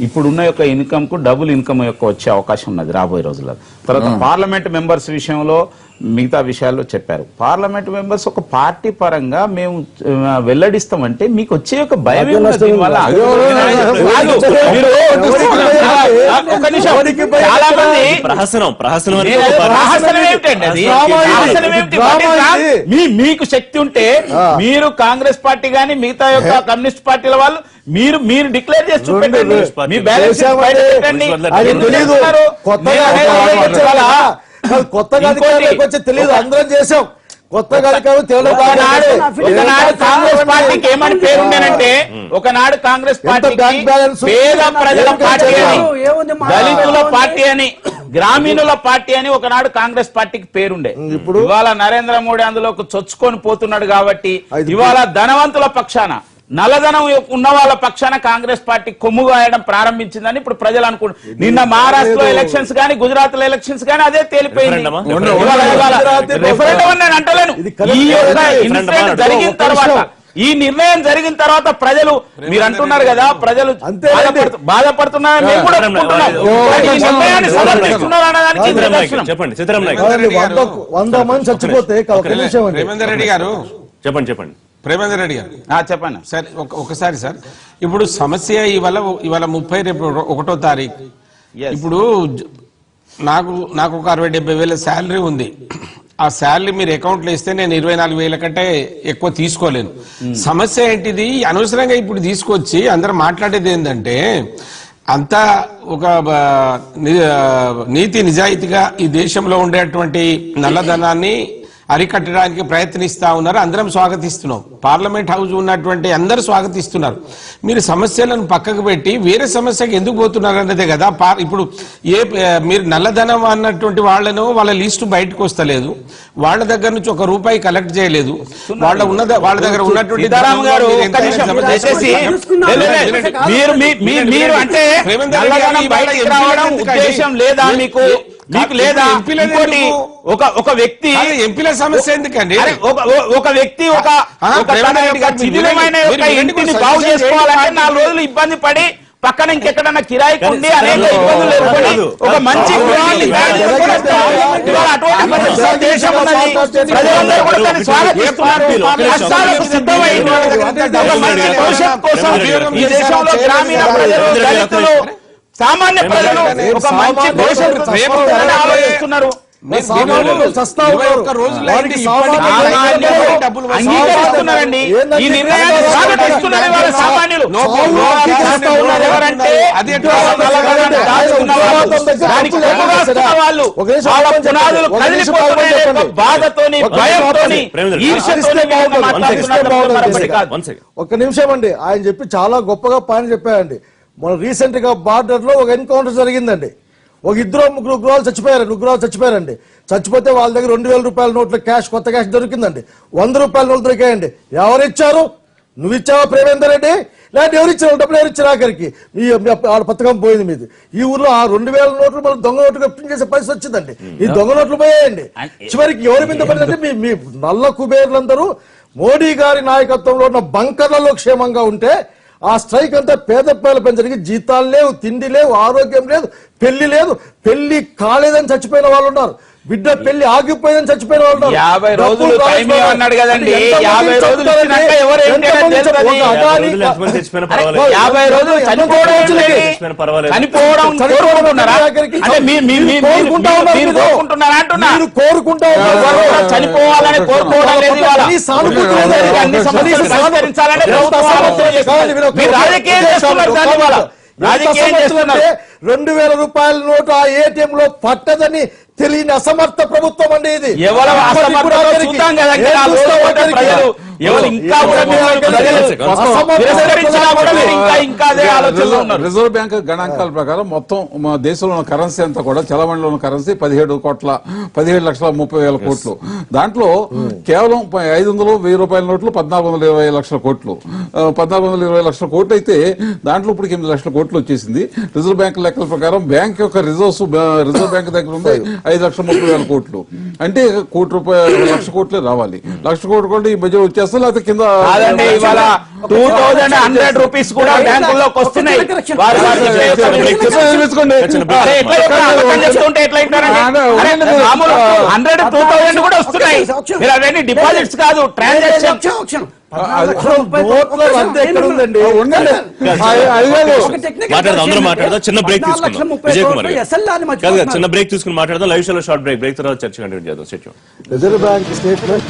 ఇప్పుడున్న యొక్క ఇన్కమ్ కు డబుల్ ఇన్కమ్ యొక్క వచ్చే అవకాశం ఉన్నది రాబోయే రోజుల్లో. తర్వాత పార్లమెంట్ మెంబర్స్ విషయంలో మిగతా విషయాల్లో చెప్పారు. పార్లమెంట్ మెంబర్స్ ఒక పార్టీ పరంగా మేము వెల్లడిస్తామంటే మీకు వచ్చే ఒక భయం మీకు శక్తి ఉంటే మీరు కాంగ్రెస్ పార్టీ గాని మిగతా యొక్క కమ్యూనిస్ట్ పార్టీల వాళ్ళు మీరు డిక్లేర్ చేసి చూపెట్టండి, మీ బ్యాలెన్స్ కొత్తగా తెలియదు, అందరం చేసాం. కొత్తగా కాంగ్రెస్ పార్టీకి ఏమని పేరుండేనంటే ఒకనాడు కాంగ్రెస్ పార్టీ పేద ప్రజల పార్టీ అని, దళితుల పార్టీ అని, గ్రామీణుల పార్టీ అని ఒకనాడు కాంగ్రెస్ పార్టీకి పేరుండే. ఇప్పుడు ఇవాళ నరేంద్ర మోడీ అందులోకి చొచ్చుకొని పోతున్నాడు కాబట్టి ఇవాళ ధనవంతుల పక్షాన, నల్లధనం ఉన్న వాళ్ళ పక్షాన కాంగ్రెస్ పార్టీ కొమ్ము గాయడం ప్రారంభించిందని ఇప్పుడు ప్రజలు అనుకుంటున్నారు. నిన్న మహారాష్ట్రలో ఎలక్షన్స్ గానీ, గుజరాత్ లో ఎలక్షన్స్ గానీ అదే తేలిపోయింది. రిఫరెండం అని నేను అంటలేను. ఈ యొక్క ఇన్సిడెంట్ జరిగిన తర్వాత, ఈ నిర్ణయం జరిగిన తర్వాత ప్రజలు, మీరు అంటున్నారు కదా ప్రజలు బాధపడుతున్నారు, మేము కూడా చెప్పండి. సిద్ధరామయ్య 100 మంది చచ్చిపోతే రేవంత్ రెడ్డి గారు చెప్పండి. ప్రేమేందర్ రెడ్డి గారు చెప్పండి సార్. ఒకసారి సార్, ఇప్పుడు సమస్య ఇవాళ 30, రేపు 1వ తారీఖు. ఇప్పుడు నాకు ఒక 60-70 వేల శాలరీ ఉంది. ఆ శాలరీ మీరు అకౌంట్లో ఇస్తే నేను 24,000 కంటే ఎక్కువ తీసుకోలేను. సమస్య ఏంటిది? అనవసరంగా ఇప్పుడు తీసుకొచ్చి అందరూ మాట్లాడేది ఏంటంటే అంతా ఒక నీతి నిజాయితీగా ఈ దేశంలో ఉండేటువంటి నల్లధనాన్ని అరికట్టడానికి ప్రయత్నిస్తా ఉన్నారు. అందరం స్వాగతిస్తున్నాం. పార్లమెంట్ హౌస్ ఉన్నటువంటి అందరూ స్వాగతిస్తున్నారు. మీరు సమస్యలను పక్కకు పెట్టి వేరే సమస్యకు ఎందుకు పోతున్నారు అన్నదే కదా. ఇప్పుడు మీరు నల్లధనం అన్నటువంటి వాళ్ళ లిస్టు బయటకు వస్తలేదు, వాళ్ళ దగ్గర నుంచి ₹1 కలెక్ట్ చేయలేదు, వాళ్ళ దగ్గర ఉన్నటువంటి మీకు లేదా ఒక వ్యక్తి ఎంపీల సమస్య ఎందుకండి? ఒక వ్యక్తి ఒక ఇంటిని బాగు చేసుకోవాలంటే 4 రోజులు ఇబ్బంది పడి పక్కన ఇంకెక్కడన్నా కిరాయికి ఉండి అనేక ఇబ్బందులు ఎదుర్కొని ఒక మంచి గృహాన్ని తయారు చేసుకొని ఇవాళ అటువంటి పరిస్థితుల్లో దేశం ఉన్నది. ప్రజలందరూ కూడా దాన్ని స్వాగతిస్తున్నారు. కష్టాలకు సిద్ధమై ఒక మంచి భవిష్యత్తు కోసం ఈ దేశంలో గ్రామీణ ప్రజలు, దళితులు, సామాన్య ప్రజలు ఒక మంచి భవిష్యత్తు రేపొద్దునని ఆలోచిస్తున్నారు. అంగీకరిస్తున్నారండి. ఈ నిర్ణయాన్ని స్వాగతిస్తున్నారు ఇవాళ సామాన్యులు. ఎవరంటే వాళ్ళు వాళ్ళ పునాదులు కదిలిపోతున్నాయి బాధతోని, భయంతోని, ఈర్ష్యతోని కాదు. ఒక్క నిమిషం అండి, ఆయన చెప్పి చాలా గొప్పగా పాయింట్ చెప్పారండి. మన రీసెంట్ గా బార్డర్ లో ఒక ఎన్కౌంటర్ జరిగిందండి. ఒక ముగ్గురు ఉగ్రవాళ్ళు చచ్చిపోయారండి. చచ్చిపోతే వాళ్ళ దగ్గర 2000 రూపాయల నోట్ల క్యాష్, కొత్త క్యాష్ దొరికిందండి. 100 రూపాయల నోట్లు దొరికాయండి. ఎవరిచ్చారు? నువ్వు ఇచ్చావా ప్రేమేందర్ రెడ్డి? లేదంటే ఎవరిచ్చారు? డబ్బులు ఎవరిచ్చారు? ఆఖరికి మీ ఆడ పథకం పోయింది మీది. ఈ ఊర్లో ఆ 2000 నోట్లు మనం దొంగ నోట్లు ప్రింట్ చేసే పరిస్థితి వచ్చిందండి. ఈ దొంగ నోట్లు పోయాయండి. చివరికి ఎవరి మీద పడిందంటే మీ నల్ల కుబేర్లందరూ మోడీ గారి నాయకత్వంలో ఉన్న బంకర్లలో క్షేమంగా ఉంటే ఆ స్ట్రైక్ అంతా పేద పిల్లలపై జరిగి జీతాలు లేవు, తిండి లేవు, ఆరోగ్యం లేదు, పెళ్లి కాలేదని చచ్చిపోయిన వాళ్ళు ఉన్నారు. బిడ్డ పెళ్లి ఆగిపోయిందని చచ్చిపోయిన వాళ్ళు ఉన్నారు. 50 రోజులు టైం ఇవ్వన్నాడు కదండి. 50 రోజులు ఇచ్చినాక ఎవరు ఏంటి అనేది తెలుస్తుంది. 50 రోజులు చనిపోవడం కోరుకుంటున్నారా? అంటే మీరు కోరుకుంటున్నారా అంటున్నా? కోరుకుంటా చనిపోవాలని కోరుకోవడం లేదు. అన్ని సమస్యలు పరిష్కరించాలని ప్రభుత్వం ఆలోచన చేస్తుంది. మీరు రాజకీయం చేస్తున్నారు. దాని వల్ల రాజకీయం చేస్తున్నారు. 2000 రూపాయల నోటు ఆ ఏటీఎం లో పట్టదని తెలియని అసమర్థ ప్రభుత్వం అండి ఇది. ఎవరు చూద్దాం కదండి. ఎవరు ఇంకా ఇంకా అదే ఆలోచనలో ఉన్నారు. రిజర్వ్ బ్యాంక్ గణాంకాల ప్రకారం మొత్తం మా దేశంలో ఉన్న కరెన్సీ అంతా కూడా చలమణిలో ఉన్న కరెన్సీ 17,30,00,000 కోట్లు. దాంట్లో కేవలం 500, 1000 రూపాయల నోట్లు 1420 లక్షల కోట్లు. 1420 లక్షల కోట్లు అయితే దాంట్లో ఇప్పుడు 8 లక్షల కోట్లు వచ్చేసింది. రిజర్వ్ బ్యాంక్ లెక్కల ప్రకారం బ్యాంక్ యొక్క రిజర్వ్ బ్యాంక్ దగ్గర ఉంది 5,30,000 కోట్లు. అంటే ₹1,00,000 కోట్లే రావాలి. ₹1,00,000 ఈ మధ్య వచ్చేస్తే లేకపోతే కింద ఇవాళ 2,100 రూపీస్ కూడా బ్యాంకుల్లోకి వస్తున్నాయి. కూడా వస్తున్నాయి. మీరు అవన్నీ డిపాజిట్స్ కాదు, ట్రాన్సాక్షన్. మాట్లాడదాం. చిన్న బ్రేక్ తీసుకుందాం. విజయ్ కుమార్ చిన్న బ్రేక్ తీసుకుని మాట్లాడదాం. లైవ్ షోలో షార్ట్ బ్రేక్ తర్వాత చర్చ కంటిన్యూ చేద్దాం. Reserve bank statement